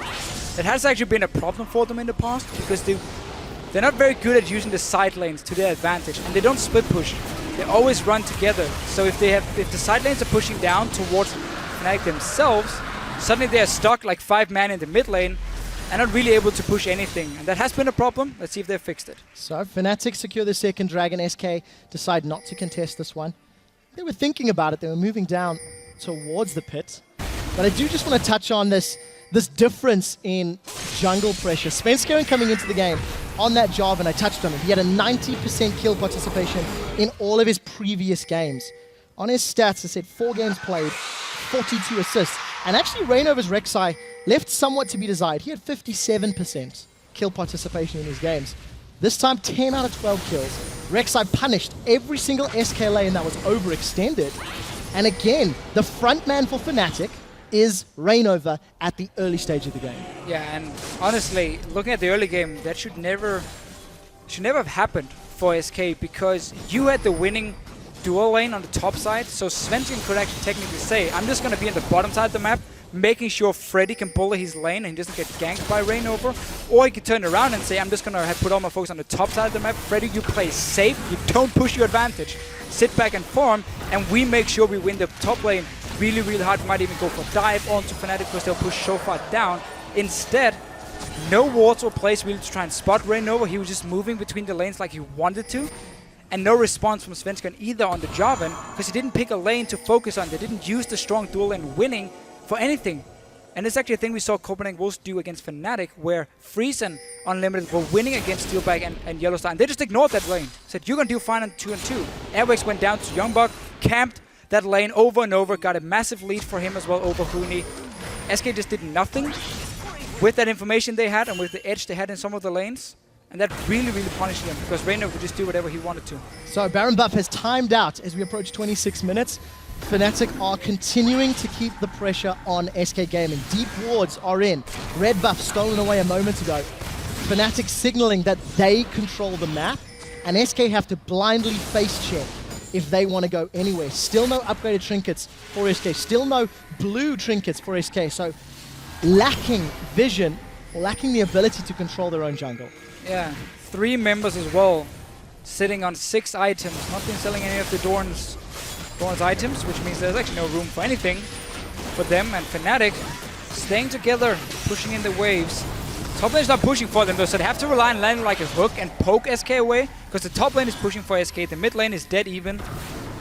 That has actually been a problem for them in the past, because they're not very good at using the side lanes to their advantage, and they don't split push. They always run together. So if the side lanes are pushing down towards Fnatic themselves, suddenly they are stuck like 5 man in the mid lane and not really able to push anything. And that has been a problem. Let's see if they've fixed it. So Fnatic secure the 2nd dragon. SK decide not to contest this one. They were thinking about it. They were moving down towards the pit. But I do just want to touch on this difference in jungle pressure. Svensk coming into the game on that job, and I touched on it. He had a 90% kill participation in all of his previous games. On his stats, I said 4 games played, 42 assists. And actually, Reinover's Rek'Sai left somewhat to be desired. He had 57%. kill participation in these games. This time, 10 out of 12 kills. Rek'Sai punished every single SK lane that was overextended. And again, the front man for Fnatic is Reignover at the early stage of the game. Yeah, and honestly, looking at the early game, that should never have happened for SK, because you had the winning dual lane on the top side, so Svensson could actually technically say, I'm just going to be on the bottom side of the map, making sure Freddy can bully his lane and he doesn't get ganked by Reignover. Or he could turn around and say, I'm just going to put all my focus on the top side of the map. Freddy, you play safe, you don't push your advantage. Sit back and farm, and we make sure we win the top lane really, really hard. We might even go for dive onto Fnatic because they'll push so far down. Instead, no wards or plays really to try and spot Reignover. He was just moving between the lanes like he wanted to. And no response from Svensson either on the Jarvan, because he didn't pick a lane to focus on. They didn't use the strong dual lane winning for anything. And it's actually a thing we saw Copenhagen Wolves do against Fnatic, where Freeze and Unlimited were winning against Steelback and Yellowstar, and they just ignored that lane. Said, you're going to do fine on 2-2. Airwax went down to Youngbuck, camped that lane over and over, got a massive lead for him as well over Huni. SK just did nothing with that information they had and with the edge they had in some of the lanes. And that really, really punished them, because Reignover could just do whatever he wanted to. So Baron buff has timed out as we approach 26 minutes. Fnatic are continuing to keep the pressure on SK Gaming. Deep wards are in. Red buff stolen away a moment ago. Fnatic signaling that they control the map, and SK have to blindly face check if they want to go anywhere. Still no upgraded trinkets for SK. Still no blue trinkets for SK. So lacking vision, lacking the ability to control their own jungle. Yeah, 3 members as well, sitting on 6 items, not been selling any of the Dorn's items, which means there's actually no room for anything for them. And Fnatic staying together, pushing in the waves. Top lane's not pushing for them though, so they have to rely on landing like a hook and poke SK away, because the top lane is pushing for SK, the mid lane is dead even.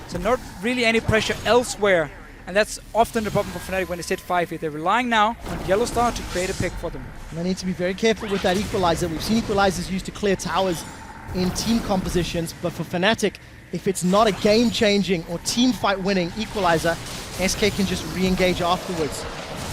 So not really any pressure elsewhere. And that's often the problem for Fnatic when they sit 5 here. They're relying now on Yellowstar to create a pick for them. And they need to be very careful with that equalizer. We've seen equalizers used to clear towers in team compositions, but for Fnatic, if it's not a game-changing or team fight-winning equalizer, SK can just re-engage afterwards.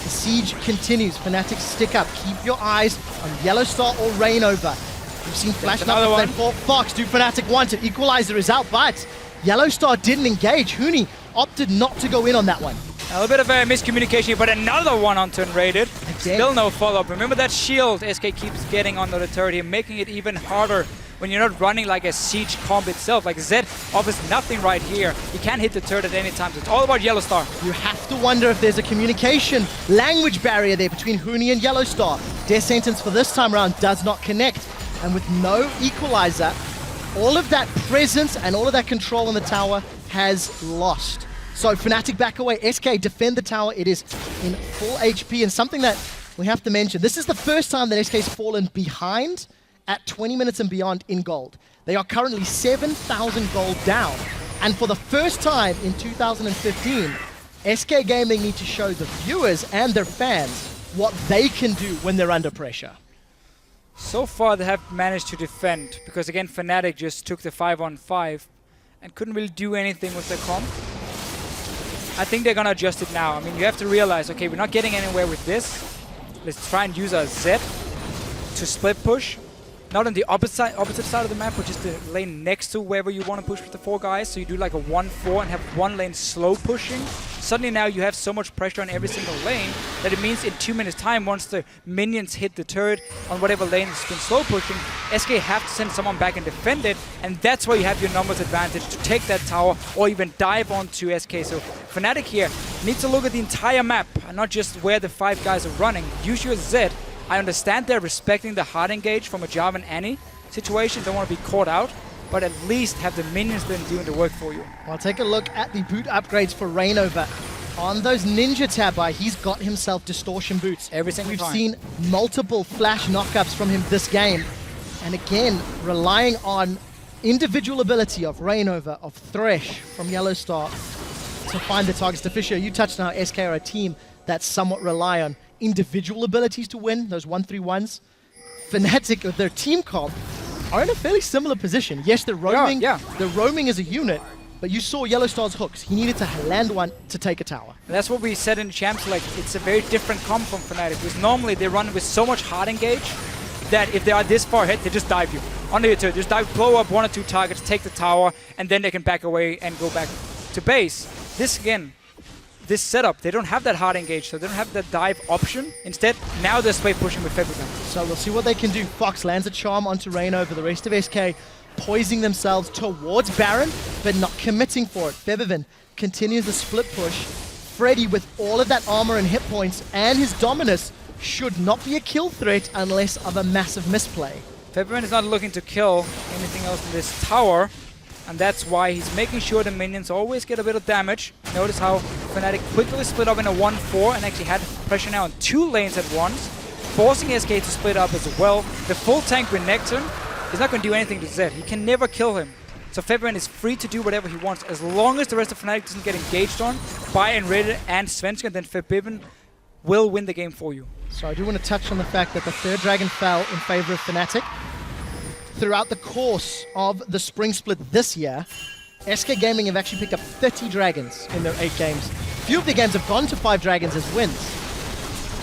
The siege continues. Fnatic stick up. Keep your eyes on Yellowstar or Reignover. We've seen Flash another one. for Fox. Do Fnatic want it? Equalizer is out, but Yellowstar didn't engage. Huni opted not to go in on that one. A little bit of a miscommunication here, but another one onto Unrated. Again. Still no follow-up. Remember that shield SK keeps getting onto the turret here, making it even harder when you're not running like a siege comp itself. Like Zed offers nothing right here. You can't hit the turret at any time. So it's all about Yellowstar. You have to wonder if there's a communication language barrier there between Huni and Yellowstar. Death Sentence for this time around does not connect. And with no equalizer, all of that presence and all of that control on the tower has lost. So Fnatic back away. SK defend the tower. It is in full HP, and something that we have to mention. This is the first time that SK's fallen behind at 20 minutes and beyond in gold. They are currently 7,000 gold down. And for the first time in 2015, SK Gaming need to show the viewers and their fans what they can do when they're under pressure. So far they have managed to defend, because again Fnatic just took the 5-on-5 and couldn't really do anything with their comp. I think they're gonna adjust it now. I mean, you have to realize, okay, we're not getting anywhere with this. Let's try and use our Zed to split push. Not on the opposite side of the map, but just the lane next to wherever you want to push with the 4 guys. So you do like a 1-4 and have one lane slow pushing. Suddenly now you have so much pressure on every single lane that it means in 2 minutes time, once the minions hit the turret on whatever lane has been slow pushing, SK have to send someone back and defend it. And that's where you have your numbers advantage to take that tower or even dive onto SK. So Fnatic here needs to look at the entire map and not just where the 5 guys are running. Use your Zed. I understand they're respecting the hard engage from a Jarvan Annie situation, don't want to be caught out, but at least have the minions then doing the work for you. Well, take a look at the boot upgrades for Reignover. On those Ninja Tabi, he's got himself distortion boots. Every single time. We've seen multiple flash knockups from him this game. And again, relying on individual ability of Reignover, of Thresh from Yellowstar to find the targets. Fisher, you touched on how SK are a team that somewhat rely on individual abilities to win, those 1-3-1s. Fnatic, with their team comp, are in a fairly similar position. Yes, they're roaming, they're roaming as a unit, but you saw Yellowstar's hooks. He needed to land one to take a tower. And that's what we said in the champs, like, it's a very different comp from Fnatic, because normally they run with so much hard engage that if they are this far ahead, they just dive you. Under your turret, just dive, blow up 1 or 2 targets, take the tower, and then they can back away and go back to base. This again, this setup, they don't have that hard engage, so they don't have that dive option. Instead, now they're spray pushing with Febiven. So we'll see what they can do. Fox lands a charm onto Reignover. The rest of SK poising themselves towards Baron, but not committing for it. Febiven continues the split push. Freddy, with all of that armor and hit points and his Dominus, should not be a kill threat unless of a massive misplay. Febiven is not looking to kill anything else in this tower, and that's why he's making sure the minions always get a bit of damage. Notice how Fnatic quickly split up in a 1-4 and actually had pressure now on 2 lanes at once, forcing SK to split up as well. The full tank with Nectar is not going to do anything to Zed. He can never kill him. So Febiven is free to do whatever he wants. As long as the rest of Fnatic doesn't get engaged on by Enrated and Svenska, then Febiven will win the game for you. So I do want to touch on the fact that the third dragon fell in favor of Fnatic. Throughout the course of the spring split this year, SK Gaming have actually picked up 30 dragons in their 8 games. Few of their games have gone to 5 dragons as wins.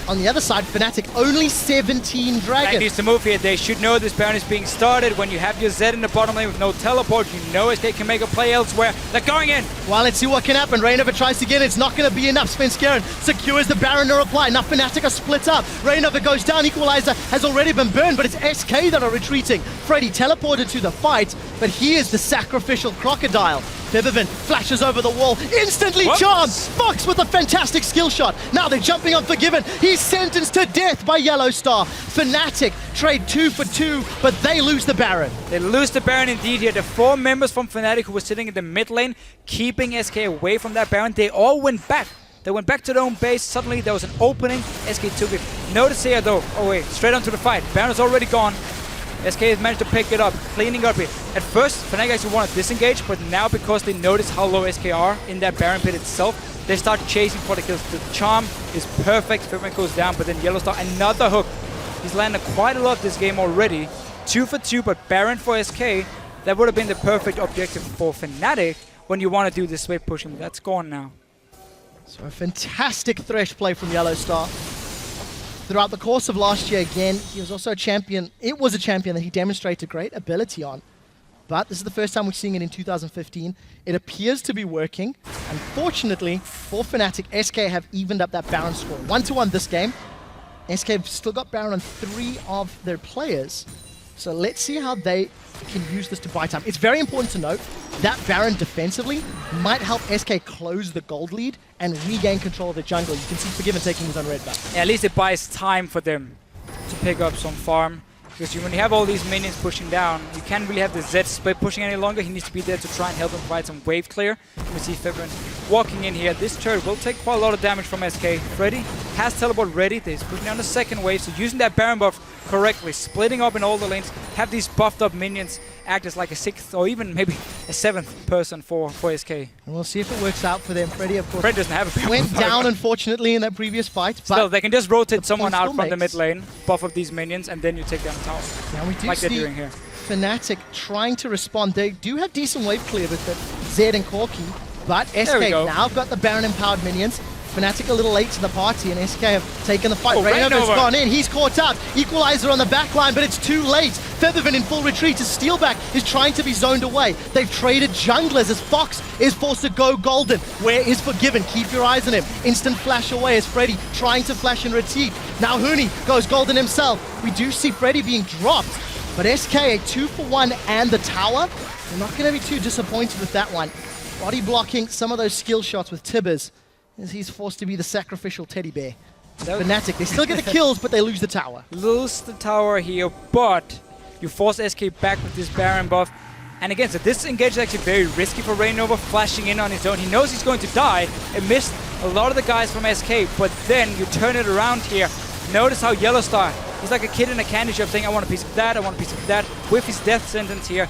On the other side, Fnatic only 17 dragons. Fnatic needs to move here. They should know this Baron is being started. When you have your Zed in the bottom lane with no teleport, you know SK can make a play elsewhere. They're going in. Well, let's see what can happen. Reignover tries to get it. It's not going to be enough. Svenskeren secures the Baron to reply. Now Fnatic are split up. Reignover goes down. Equalizer has already been burned, but it's SK that are retreating. Freddy teleported to the fight, but he is the sacrificial crocodile. Febiven flashes over the wall, instantly charmed. Fox with a fantastic skill shot. Now they're jumping on Forgiven. He's sentenced to death by Yellowstar. Fnatic trade 2 for 2, but they lose the Baron. They lose the Baron indeed here. The 4 members from Fnatic who were sitting in the mid lane, keeping SK away from that Baron, they all went back. They went back to their own base. Suddenly there was an opening. SK took it. Notice here though, oh wait, straight onto the fight. Baron is already gone. SK has managed to pick it up, cleaning up here. At first, Fnatic actually wanted to disengage, but now because they notice how low SK are in that Baron pit itself, they start chasing for the kills. The charm is perfect. Febiven goes down, but then Yellowstar, another hook. He's landed quite a lot this game already. 2 for 2, but Baron for SK, that would have been the perfect objective for Fnatic when you want to do this wave pushing. That's gone now. So a fantastic Thresh play from Yellowstar. Throughout the course of last year, again, he was also a champion. It was a champion that he demonstrated great ability on. But this is the first time we're seeing it in 2015. It appears to be working. Unfortunately, for Fnatic, SK have evened up that Baron score. 1-1 this game. SK have still got Baron on 3 of their players. So let's see how they can use this to buy time. It's very important to note that Baron defensively might help SK close the gold lead and regain control of the jungle. You can see Forgiven taking his own red back. Yeah, at least it buys time for them to pick up some farm. Because when you have all these minions pushing down, you can't really have the Zed split pushing any longer. He needs to be there to try and help them provide some wave clear. You can see Febiven walking in here. This turret will take quite a lot of damage from SK. Freddy has teleport ready. He's pushing down the second wave, so using that Baron buff correctly, splitting up in all the lanes, have these buffed up minions act as like a 6th or even maybe a 7th person for SK. And we'll see if it works out for them. Freddy, of course, Freddy doesn't have a went down, unfortunately, in that previous fight. But still, they can just rotate someone point out still from the makes. mid lane, buff up these minions, and then you take down the tower. Now we do like they're see doing here. Fnatic trying to respond. They do have decent wave clear with the Zed and Corki, but SK we go. now got the Baron empowered minions. Fnatic a little late to the party, and SK have taken the fight. Oh, Reignover's Reignover. gone in, he's caught up. Equalizer on the back line, but it's too late. Febiven in full retreat as Steelback is trying to be zoned away. They've traded junglers as Fox is forced to go golden. Where is Forgiven? Keep your eyes on him. Instant flash away as Freddy trying to flash and retreat. Now Huni goes golden himself. We do see Freddy being dropped, but SK a 2 for 1 and the tower. They're not going to be too disappointed with that one. Body blocking some of those skill shots with Tibbers, as he's forced to be the sacrificial teddy bear. Fnatic, they still get the kills, but they lose the tower. Lose the tower here, but you force SK back with this Baron buff. And again, so this engage is actually very risky for Reignover, flashing in on his own. He knows he's going to die. It missed a lot of the guys from SK, but then you turn it around here. Notice how Yellowstar, he's like a kid in a candy shop saying, I want a piece of that, I want a piece of that, with his death sentence here.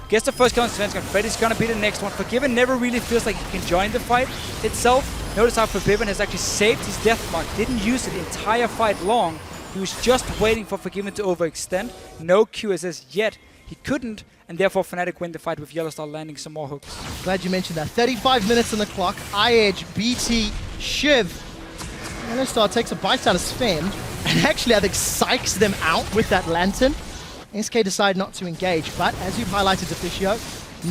Gets the first kill on Svenska, Freddy's gonna be the next one. Forgiven never really feels like he can join the fight itself. Notice how Forgiven has actually saved his death mark, didn't use it the entire fight long. He was just waiting for Forgiven to overextend. No QSS yet. He couldn't, and therefore Fnatic win the fight with Yellowstar landing some more hooks. Glad you mentioned that. 35 minutes on the clock. iEdge, BT, Shiv. Yellowstar takes a bite out of Sven. And actually, I think psychs them out with that Lantern. SK decide not to engage, but as you've highlighted, Deficio,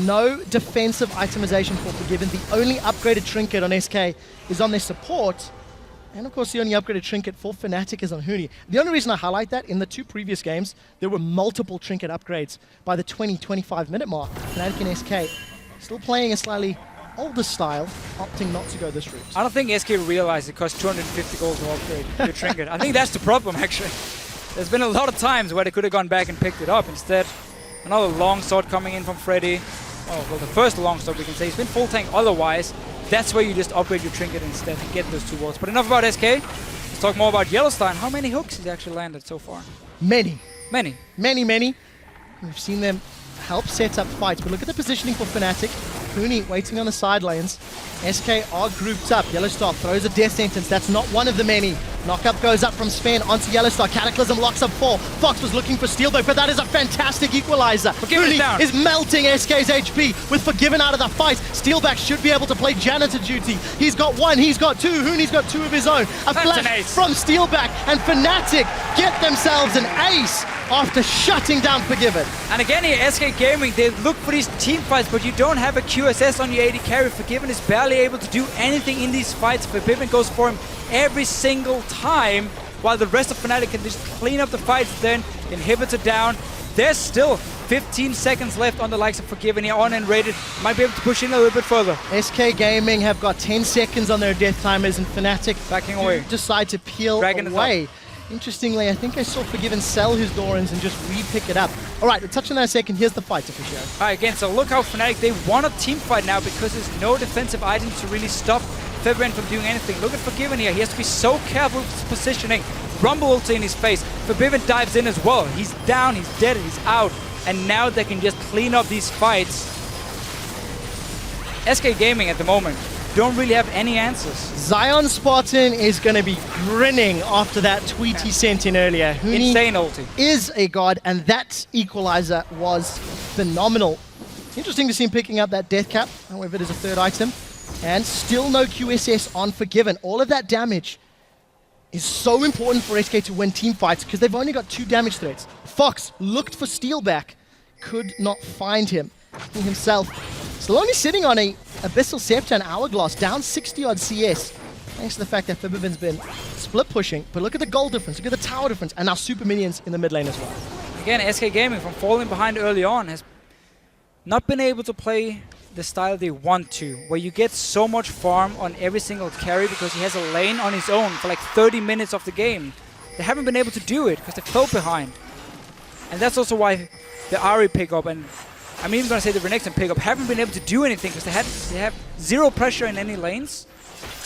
no defensive itemization for Forgiven. The only upgraded trinket on SK is on their support. And of course, the only upgraded trinket for Fnatic is on Huni. The only reason I highlight that, in the 2 previous games, there were multiple trinket upgrades by the 20-25 minute mark. Fnatic and SK still playing a slightly older style, opting not to go this route. I don't think SK realized it cost 250 gold to upgrade your trinket. I think that's the problem, actually. There's been a lot of times where they could have gone back and picked it up. Instead, another long sword coming in from Freddy. Oh, well, the first long sword we can say. He's been full tank otherwise. That's where you just upgrade your trinket instead and get those 2 walls. But enough about SK. Let's talk more about Yellowstone. How many hooks he's actually landed so far? Many. Many. Many. We've seen them help set up fights, but look at the positioning for Fnatic. Huni waiting on the side lanes. SK are grouped up. Yellowstar throws a death sentence. That's not one of the many. Knockup goes up from Sven onto Yellowstar. Cataclysm locks up 4. Fox was looking for Steelbook, but that is a fantastic equalizer. Huni is melting SK's HP with Forgiven out of the fight. Steelback should be able to play janitor duty. He's got 1, he's got 2. Huni's got 2 of his own. A flash from Steelback, and Fnatic get themselves an ace after shutting down Forgiven. And again here, SK Gaming, they look for these team fights, but you don't have a QSS on your AD carry. Forgiven is barely able to do anything in these fights. Forgiven goes for him every single time, while the rest of Fnatic can just clean up the fights then. Inhibitor down. There's still 15 seconds left on the likes of Forgiven here on and rated. Might be able to push in a little bit further. SK Gaming have got 10 seconds on their death timers, and Fnatic backing away. Decide to peel away. Interestingly, I think I saw Forgiven sell his Dorans and just re-pick it up. All right, we'll touch on that in a second. Here's the fight, Official. All right, again, so look how Fnatic, they want a team fight now because there's no defensive items to really stop Febren from doing anything. Look at Forgiven here. He has to be so careful with his positioning. Rumble ulti in his face. Forgiven dives in as well. He's down, he's dead, he's out. And now they can just clean up these fights. SK Gaming at the moment don't really have any answers. Zion Spartan is going to be grinning after that tweet he sent in earlier. Huni insane ulti. Is a god, and that equalizer was phenomenal. Interesting to see him picking up that death cap. However, it is a 3rd item. And still no QSS on Forgiven. All of that damage is so important for SK to win team fights because they've only got 2 damage threats. Fox looked for Steelback, could not find him. He himself still only sitting on a Abyssal Scepter and Hourglass, down 60-odd CS, thanks to the fact that Fibbervin's been split pushing. But look at the gold difference, look at the tower difference, and now super minions in the mid lane as well. Again, SK Gaming, from falling behind early on, has not been able to play the style they want to, where you get so much farm on every single carry because he has a lane on his own for like 30 minutes of the game. They haven't been able to do it because they fell behind. And that's also why the Ahri pickup and I'm even going to say the Renekton pickup haven't been able to do anything because they have 0 pressure in any lanes.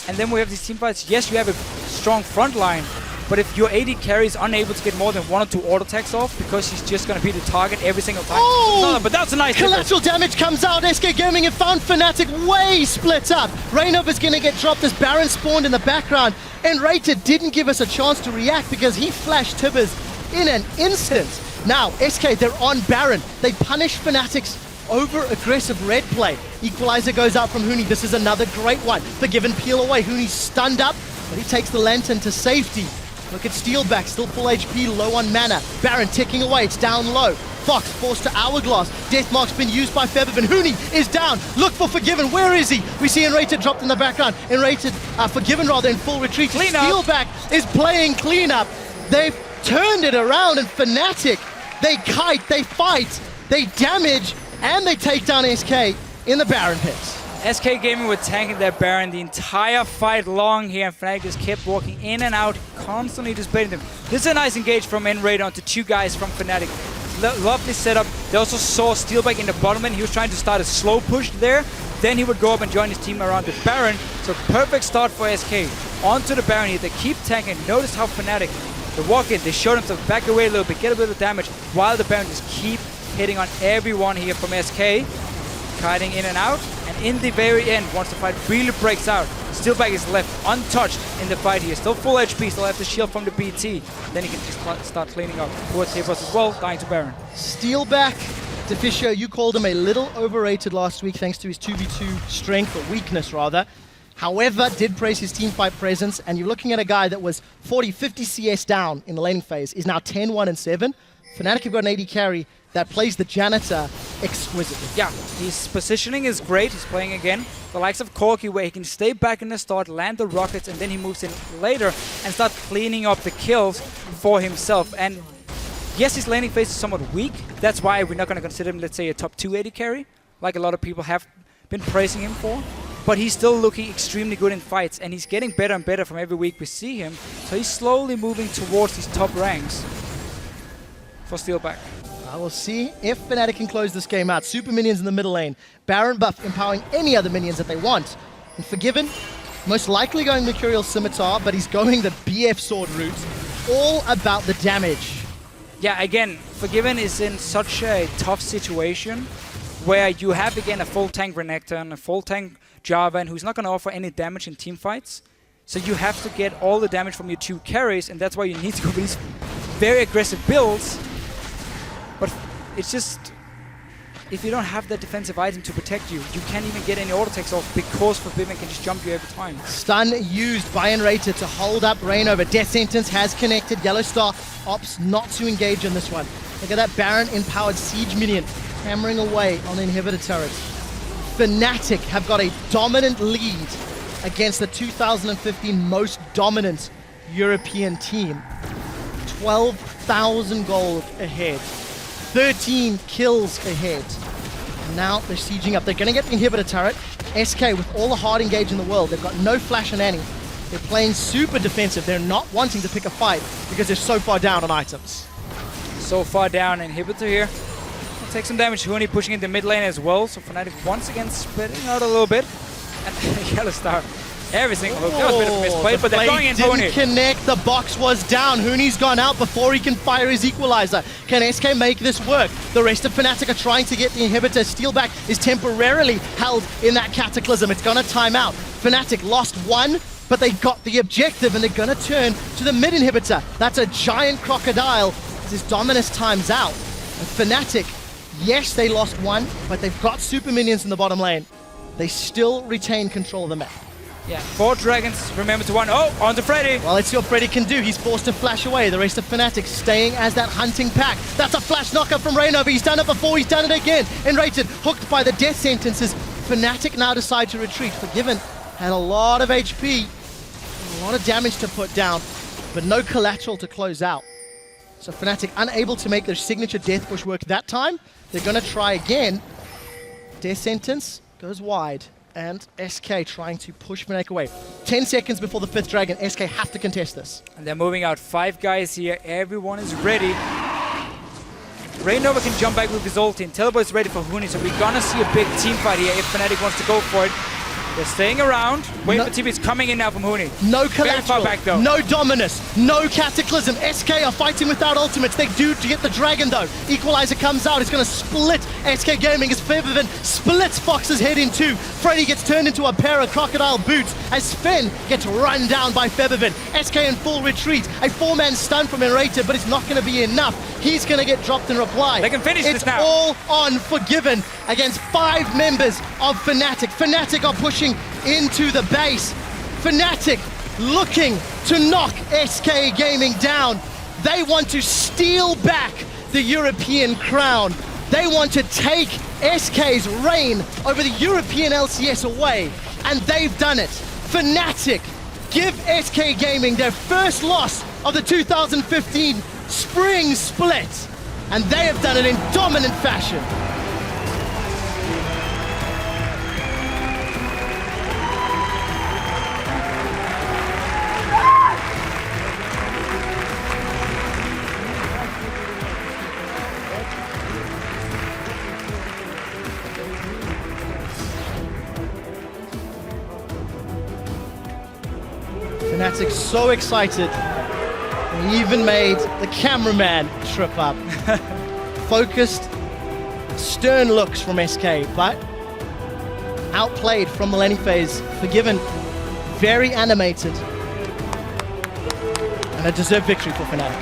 And then we have these team fights. Yes, you have a strong front line, but if your AD carry is unable to get more than 1 or 2 auto attacks off because he's just going to be the target every single time. Oh! No, but that's a nice collateral damage comes out. SK Gaming have found Fnatic way split up. Rainov is going to get dropped as Baron spawned in the background. And Rated didn't give us a chance to react because he flashed Tibbers in an instant. Now, SK, they're on Baron. They punish Fnatic's over-aggressive red play. Equalizer goes out from Huni. This is another great one. Forgiven peel away. Huni's stunned up, but he takes the Lantern to safety. Look at Steelback, still full HP, low on mana. Baron ticking away, it's down low. Fox forced to Hourglass. Deathmark's been used by Featherman. Huni is down. Look for Forgiven. Where is he? We see Enrated dropped in the background. Forgiven rather in full retreat. Steelback is playing cleanup. They've turned it around, and Fnatic, they kite, they fight, they damage, and they take down SK in the Baron pits. SK Gaming were tanking their Baron the entire fight long here, and Fnatic just kept walking in and out, constantly just baiting them. This is a nice engage from Enraid onto 2 guys from Fnatic. Lovely setup. They also saw Steelback in the bottom lane. He was trying to start a slow push there. Then he would go up and join his team around the Baron. So perfect start for SK. Onto the Baron here. They keep tanking. Notice how Fnatic, they walk in, they show themselves back away a little bit, get a bit of damage, while the Baron just keep hitting on everyone here from SK. Kiting in and out, and in the very end, once the fight really breaks out, Steelback is left untouched in the fight here. Still full HP, still have the shield from the BT. Then he can just start cleaning up towards Tabos as well, dying to Baron. Steelback, Deficio, you called him a little overrated last week thanks to his 2v2 strength, or weakness rather. However, did praise his teamfight presence, and you're looking at a guy that was 40, 50 CS down in the laning phase, is now 10-1-7. Fnatic have got an AD carry that plays the janitor exquisitely. Yeah, his positioning is great. He's playing again the likes of Corki, where he can stay back in the start, land the rockets, and then he moves in later and start cleaning up the kills for himself. And yes, his laning phase is somewhat weak. That's why we're not going to consider him, let's say, a top 2 AD carry, like a lot of people have been praising him for. But he's still looking extremely good in fights, and he's getting better and better from every week we see him. So he's slowly moving towards these top ranks for Steelback. I will see if Fnatic can close this game out. Super minions in the middle lane. Baron buff empowering any other minions that they want. And Forgiven, most likely going Mercurial Scimitar, but he's going the BF Sword route. All about the damage. Yeah, again, Forgiven is in such a tough situation where you have, again, a full tank Renekton and a full tank Jarvan who's not going to offer any damage in team fights. So you have to get all the damage from your 2 carries, and that's why you need to go with these very aggressive builds. But it's just, if you don't have that defensive item to protect you, you can't even get any auto attacks off because Forgiven can just jump you every time. Stun used by Enrated to hold up Rainover. Death Sentence has connected. Yellow Star opts not to engage on this one. Look at that Baron empowered Siege minion hammering away on the inhibitor turret. Fnatic have got a dominant lead against the 2015 most dominant European team. 12,000 gold ahead. 13 kills ahead. And now they're sieging up. They're going to get the inhibitor turret. SK with all the hard engage in the world. They've got no flash on Annie. They're playing super defensive. They're not wanting to pick a fight because they're so far down on items. So far down, inhibitor here. Will take some damage. Huni pushing in the mid lane as well. So Fnatic once again spreading out a little bit. And Yellow Star. Every single hook. That was a bit of a misplay, but they're going in didn't Huni. Connect. The box was down. Huni's gone out before he can fire his equalizer. Can SK make this work? The rest of Fnatic are trying to get the inhibitor. Steelback is temporarily held in that cataclysm. It's going to time out. Fnatic lost 1, but they got the objective, and they're going to turn to the mid inhibitor. That's a giant crocodile as his Dominus times out. And Fnatic, yes, they lost 1, but they've got super minions in the bottom lane. They still retain control of the map. Yeah, 4 dragons, remember to 1. Oh, on to Freddy. Well, let's see what Freddy can do. He's forced to flash away. The rest of Fnatic staying as that hunting pack. That's a flash knocker from Rainover. He's done it before, he's done it again. Enrated, hooked by the death sentences. Fnatic now decide to retreat. Forgiven had a lot of HP, a lot of damage to put down, but no collateral to close out. So Fnatic unable to make their signature death push work that time. They're going to try again. Death sentence goes wide. And SK trying to push Fnatic away. 10 seconds before the 5th dragon, SK have to contest this. And they're moving out 5 guys here. Everyone is ready. Rainover can jump back with his ulti, and Teleport's ready for Huni, so we're gonna see a big team fight here if Fnatic wants to go for it. They're staying around. Wait for TP, it's coming in now from Huni. No Very far collateral, back, though. no Dominus, no Cataclysm. SK are fighting without ultimates. They do to get the dragon though. Equalizer comes out, it's gonna split SK Gaming as Feathervin splits Fox's head in 2. Freddy gets turned into a pair of crocodile boots as Sven gets run down by Feathervin. SK in full retreat. A 4-man stun from Enrated, but it's not gonna be enough. He's gonna get dropped in reply. They can finish this now. It's all on Forgiven against 5 members of Fnatic. Fnatic are pushing into the base. Fnatic looking to knock SK Gaming down. They want to steal back the European crown. They want to take SK's reign over the European LCS away, and they've done it. Fnatic give SK Gaming their first loss of the 2015 Spring Split, and they have done it in dominant fashion. Fnatic so excited, they even made the cameraman trip up. Focused, stern looks from SK, but outplayed from the laning phase. Forgiven, very animated, and a deserved victory for Fnatic.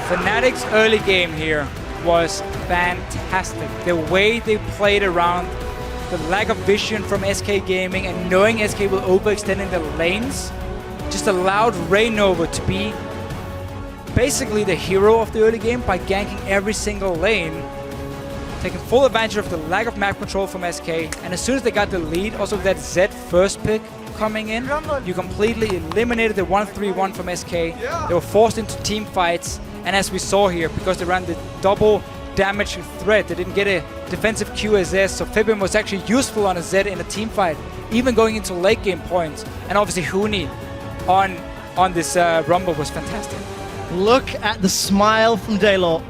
Fnatic's early game here was fantastic. The way they played around the lack of vision from SK Gaming, and knowing SK will overextend in the lanes, just allowed Rainover to be basically the hero of the early game by ganking every single lane, taking full advantage of the lack of map control from SK, and as soon as they got the lead, also with that Z first pick coming in, you completely eliminated the 1-3-1 from SK. They were forced into team fights, and as we saw here, because they ran the double damage threat, they didn't get a defensive QSS, so Fibin was actually useful on a Z in a team fight, even going into late game points. And obviously Huni on this Rumble was fantastic. Look at the smile from Daylor.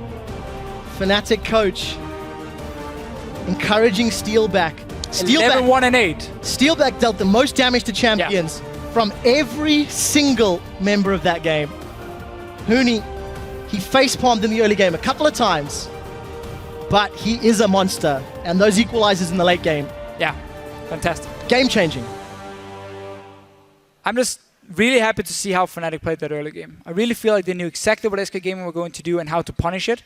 Fnatic coach encouraging Steelback. 11-1 and 8. Steelback dealt the most damage to champions from every single member of that game. Huni, he facepalmed in the early game a couple of times, but he is a monster, and those equalizers in the late game. Yeah, fantastic. Game-changing. I'm just really happy to see how Fnatic played that early game. I really feel like they knew exactly what SK Gaming were going to do and how to punish it.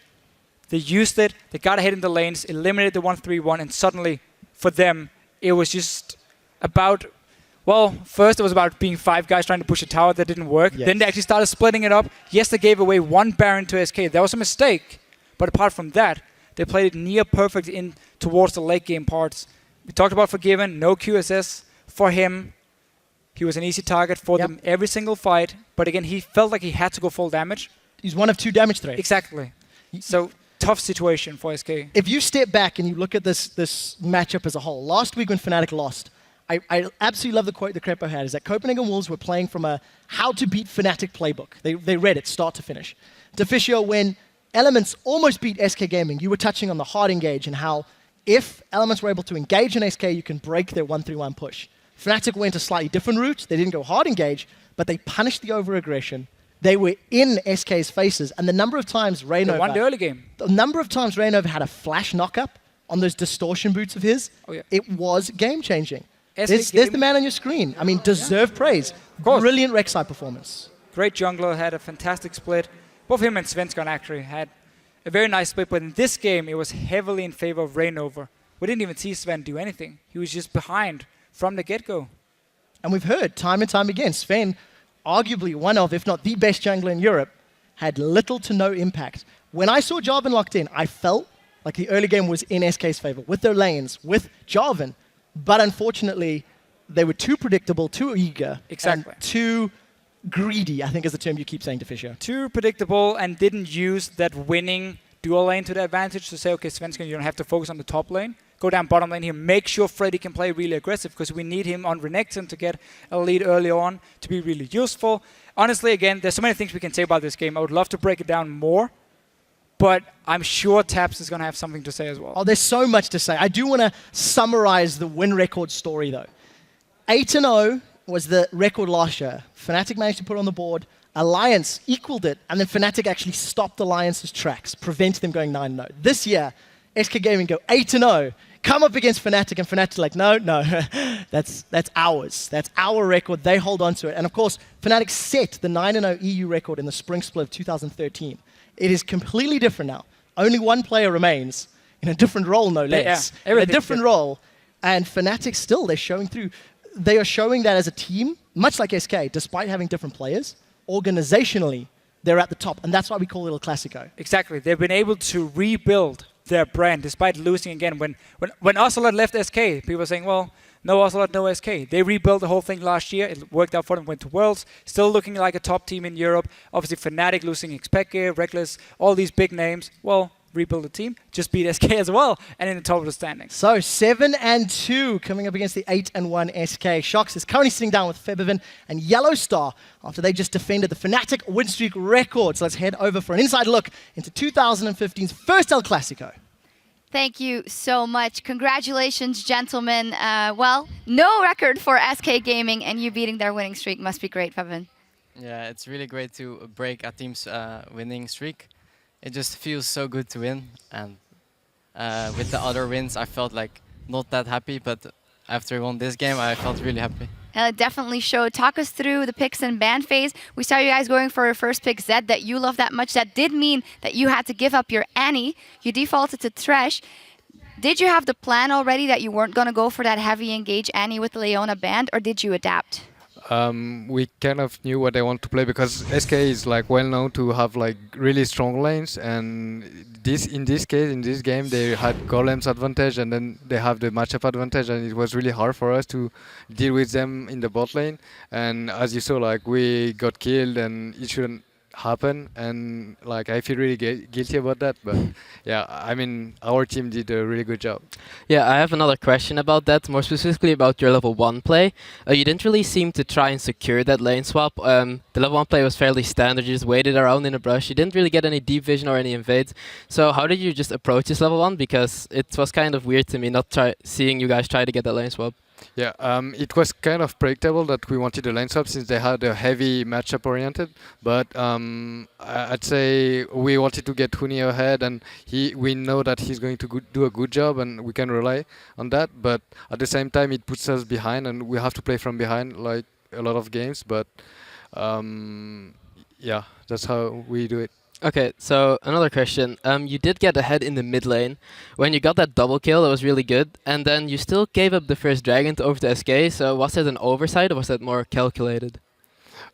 They used it, they got ahead in the lanes, eliminated the 1-3-1, and suddenly, for them, it was just about, well, first it was about being 5 guys trying to push a tower that didn't work. Yes. Then they actually started splitting it up. Yes, they gave away 1 Baron to SK. That was a mistake. But apart from that, they played it near perfect in towards the late game parts. We talked about Forgiven, no QSS for him. He was an easy target for them every single fight. But again, he felt like he had to go full damage. He's one of 2 damage threats. Exactly. So, tough situation for SK. If you step back and you look at this matchup as a whole, last week when Fnatic lost, I absolutely love the quote that Crepo had, is that Copenhagen Wolves were playing from a how to beat Fnatic playbook. They read it start to finish. Deficio, when Elements almost beat SK Gaming, you were touching on the hard engage and how if Elements were able to engage in SK, you can break their 1-3-1 push. Fnatic went a slightly different route. They didn't go hard engage, but they punished the over-aggression. They were in SK's faces, and the number of times Rainover... They won the early game. The number of times Rainover had a flash knock-up on those distortion boots of his, it was game-changing. There's the man on your screen. I mean, deserved praise. Brilliant Rek'Sai performance. Great jungler, had a fantastic split. Both him and Svensson actually had a very nice split, but in this game, it was heavily in favor of Rainover. We didn't even see Sven do anything. He was just behind from the get-go. And we've heard time and time again, Sven, arguably one of, if not the best jungler in Europe, had little to no impact. When I saw Jarvan locked in, I felt like the early game was in SK's favor, with their lanes, with Jarvan. But unfortunately, they were too predictable, too eager, and too greedy, I think is the term you keep saying to Fischer. Too predictable and didn't use that winning dual lane to their advantage to say, okay, Svensson, you don't have to focus on the top lane. Go down bottom lane here. Make sure Freddy can play really aggressive because we need him on Renekton to get a lead early on to be really useful. Honestly, again, there's so many things we can say about this game. I would love to break it down more, but I'm sure Taps is going to have something to say as well. Oh, there's so much to say. I do want to summarize the win record story, though. 8-0 was the record last year. Fnatic managed to put it on the board. Alliance equaled it, and then Fnatic actually stopped Alliance's tracks, prevented them going 9-0. This year, SK Gaming go 8-0, come up against Fnatic, and Fnatic like, no, that's ours. That's our record. They hold on to it. And of course, Fnatic set the 9-0 EU record in the spring split of 2013. It is completely different now. Only one player remains in a different role, no less. In a different role. And Fnatic still, they're showing through. They are showing that as a team, much like SK, despite having different players, organizationally, they're at the top. And that's why we call it El Clasico. Exactly. They've been able to rebuild their brand despite losing again. When Ocelot left SK, people were saying, well, no Ocelot, no SK. They rebuilt the whole thing last year. It worked out for them, went to Worlds. Still looking like a top team in Europe. Obviously, Fnatic losing FLICKR, Reckless, all these big names. Well, rebuild the team, just beat SK as well, and in the top of the standings. So 7-2 coming up against the 8-1 SK. Shox is currently sitting down with Febivin and Yellow Star after they just defended the Fnatic win streak record. So let's head over for an inside look into 2015's first El Clasico. Thank you so much. Congratulations, gentlemen. Well, no record for SK Gaming, and you beating their winning streak must be great, Febivin. Yeah, it's really great to break a team's winning streak. It just feels so good to win, and with the other wins, I felt like not that happy, but after we won this game, I felt really happy. It definitely showed. Talk us through the picks and ban phase. We saw you guys going for your first pick, Zed, that you love that much. That did mean that you had to give up your Annie. You defaulted to Thresh. Did you have the plan already that you weren't going to go for that heavy engage Annie with the Leona band, or did you adapt? We kind of knew what they want to play because SK is like well known to have like really strong lanes, and in this game they had Golem's advantage and then they have the matchup advantage, and it was really hard for us to deal with them in the bot lane. And as you saw, like we got killed and it shouldn't happen, and like I feel really guilty about that, but yeah, I mean our team did a really good job. Yeah, I have another question about that, more specifically about your level 1 play. You didn't really seem to try and secure that lane swap. The level 1 play was fairly standard, you just waited around in a brush, you didn't really get any deep vision or any invades. So how did you just approach this level 1? Because it was kind of weird to me not seeing you guys try to get that lane swap. Yeah, it was kind of predictable that we wanted a lane swap since they had a heavy matchup oriented. But I'd say we wanted to get Huni ahead, and we know that he's going to do a good job, and we can rely on that. But at the same time, it puts us behind, and we have to play from behind like a lot of games. But yeah, that's how we do it. Okay, so another question. You did get ahead in the mid lane. When you got that double kill, that was really good. And then you still gave up the first dragon over to SK. So was that an oversight or was that more calculated?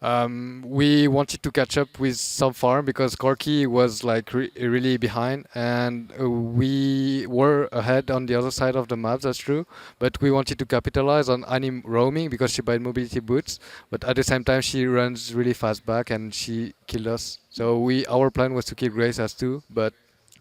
We wanted to catch up with some farm because Corki was like really behind, and we were ahead on the other side of the map, that's true, but we wanted to capitalize on Annie roaming because she buys mobility boots, but at the same time she runs really fast back and she killed us. So our plan was to kill Grace as too, but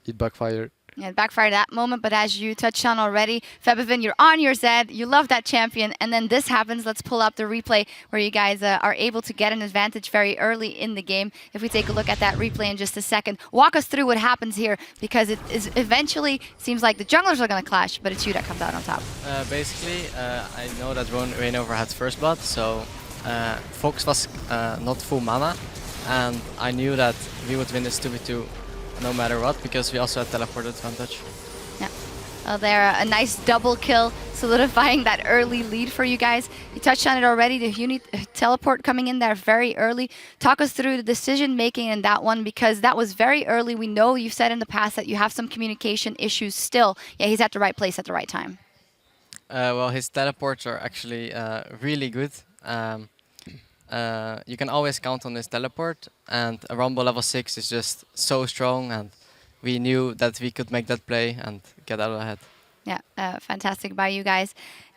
it backfired. Yeah, it backfired that moment, but as you touched on already, Febivin, you're on your Zed, you love that champion, and then this happens. Let's pull up the replay where you guys are able to get an advantage very early in the game. If we take a look at that replay in just a second, walk us through what happens here, because it is eventually seems like the junglers are going to clash, but it's you that comes out on top. Basically, I know that Rainover had first blood, so Fox was not full mana, and I knew that we would win this 2v2 no matter what, because we also had teleport advantage. Yeah. Well, there, a nice double kill, solidifying that early lead for you guys. You touched on it already, the unit teleport coming in there very early. Talk us through the decision making in that one, because that was very early. We know you've said in the past that you have some communication issues still. Yeah, he's at the right place at the right time. Well, his teleports are actually really good. You can always count on his teleport, and a Rumble level 6 is just so strong, and we knew that we could make that play and get out ahead. Yeah, fantastic by you guys.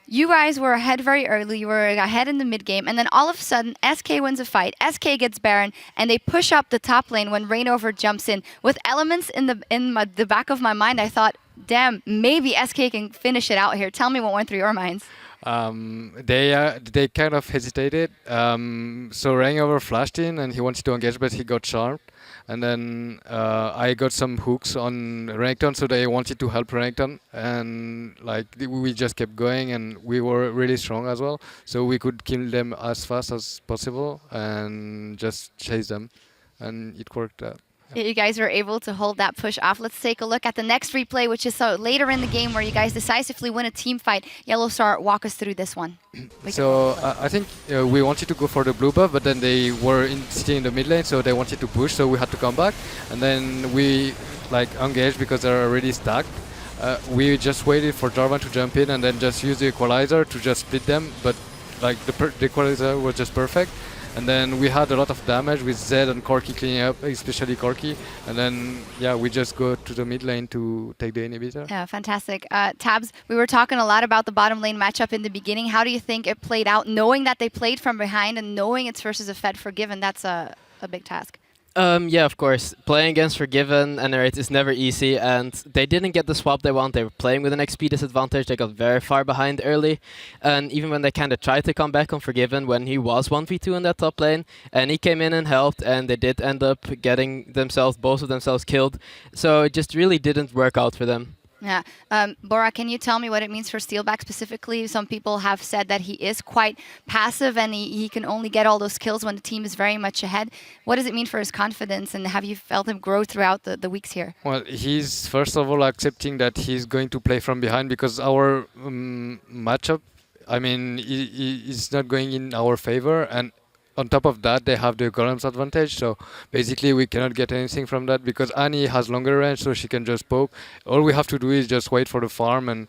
You guys were ahead very early, you were ahead in the mid game, and then all of a sudden SK wins a fight, SK gets Baron, and they push up the top lane when Rainover jumps in. With elements in the back of my mind, I thought, damn, maybe SK can finish it out here. Tell me what went through your minds. They kind of hesitated. So Rainover flashed in and he wanted to engage, but he got charmed. And then I got some hooks on Renekton, so they wanted to help Renekton. And like we just kept going, and we were really strong as well, so we could kill them as fast as possible and just chase them, and it worked out. You guys were able to hold that push off. Let's take a look at the next replay, which is later in the game where you guys decisively win a team fight. Yellow Star, walk us through this one. So I think we wanted to go for the blue buff, but then they were sitting in the mid lane, so they wanted to push, so we had to come back. And then we like engaged because they're already stacked. We just waited for Jarvan to jump in and then just use the equalizer to just split them, but like the equalizer was just perfect. And then we had a lot of damage with Zed and Corki cleaning up, especially Corki. And then, yeah, we just go to the mid lane to take the inhibitor. Yeah, fantastic. Tabs, we were talking a lot about the bottom lane matchup in the beginning. How do you think it played out, knowing that they played from behind and knowing it's versus a Fed Forgiven? That's a big task. Yeah, of course. Playing against Forgiven and Narrate is never easy, and they didn't get the swap they want. They were playing with an XP disadvantage. They got very far behind early, and even when they kind of tried to come back on Forgiven when he was 1v2 in that top lane, and he came in and helped, and they did end up getting both of themselves killed. So it just really didn't work out for them. Yeah. Bora, can you tell me what it means for Steelback specifically? Some people have said that he is quite passive and he can only get all those kills when the team is very much ahead. What does it mean for his confidence, and have you felt him grow throughout the weeks here? Well, he's first of all accepting that he's going to play from behind, because our matchup, I mean, is not going in our favor, and on top of that, they have the golems advantage. So basically, we cannot get anything from that because Annie has longer range, so she can just poke. All we have to do is just wait for the farm, and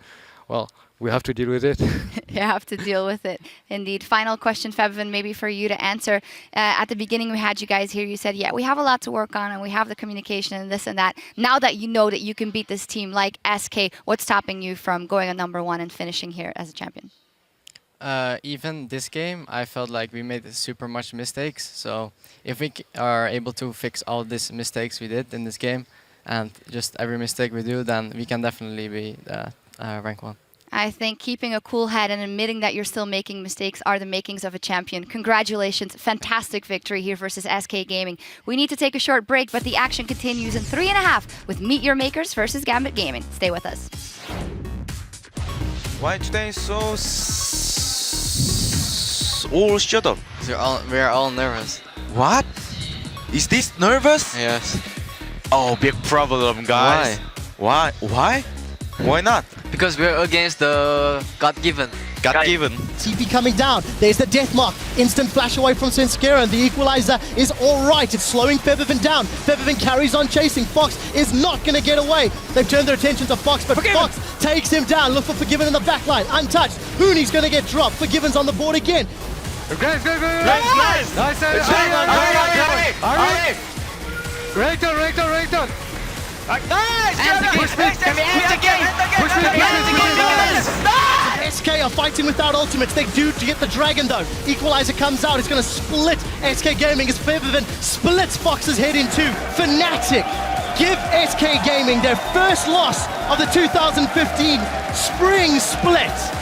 well, we have to deal with it. You have to deal with it, indeed. Final question, Febvin, maybe for you to answer. At the beginning, we had you guys here. You said, yeah, we have a lot to work on, and we have the communication and this and that. Now that you know that you can beat this team like SK, what's stopping you from going on #1 and finishing here as a champion? Even this game, I felt like we made super much mistakes. So if we are able to fix all these mistakes we did in this game, and just every mistake we do, then we can definitely be rank 1. I think keeping a cool head and admitting that you're still making mistakes are the makings of a champion. Congratulations. Fantastic victory here versus SK Gaming. We need to take a short break, but the action continues in 3.5 with Meet Your Makers versus Gambit Gaming. Stay with us. Why today so all shut up? We are all nervous. What? Is this nervous? Yes. Oh, big problem, guys. Why? Why? Why not? Because we're against the God-given. God-given. TP coming down. There's the death mark. Instant flash away from Svenskeren. The equalizer is all right. It's slowing Febvin down. Febvin carries on chasing. Fox is not going to get away. They've turned their attention to Fox, but Fox takes him down. Look for Forgiven in the back line. Untouched. Hooney's going to get dropped. Forgiven's on the board again. Nice! Rayton! SK are fighting without ultimates. They do to get the dragon though. Equalizer comes out. It's going to split SK Gaming as Febvin splits Fox's head in two. Fnatic give SK Gaming their first loss of the 2015 Spring Split.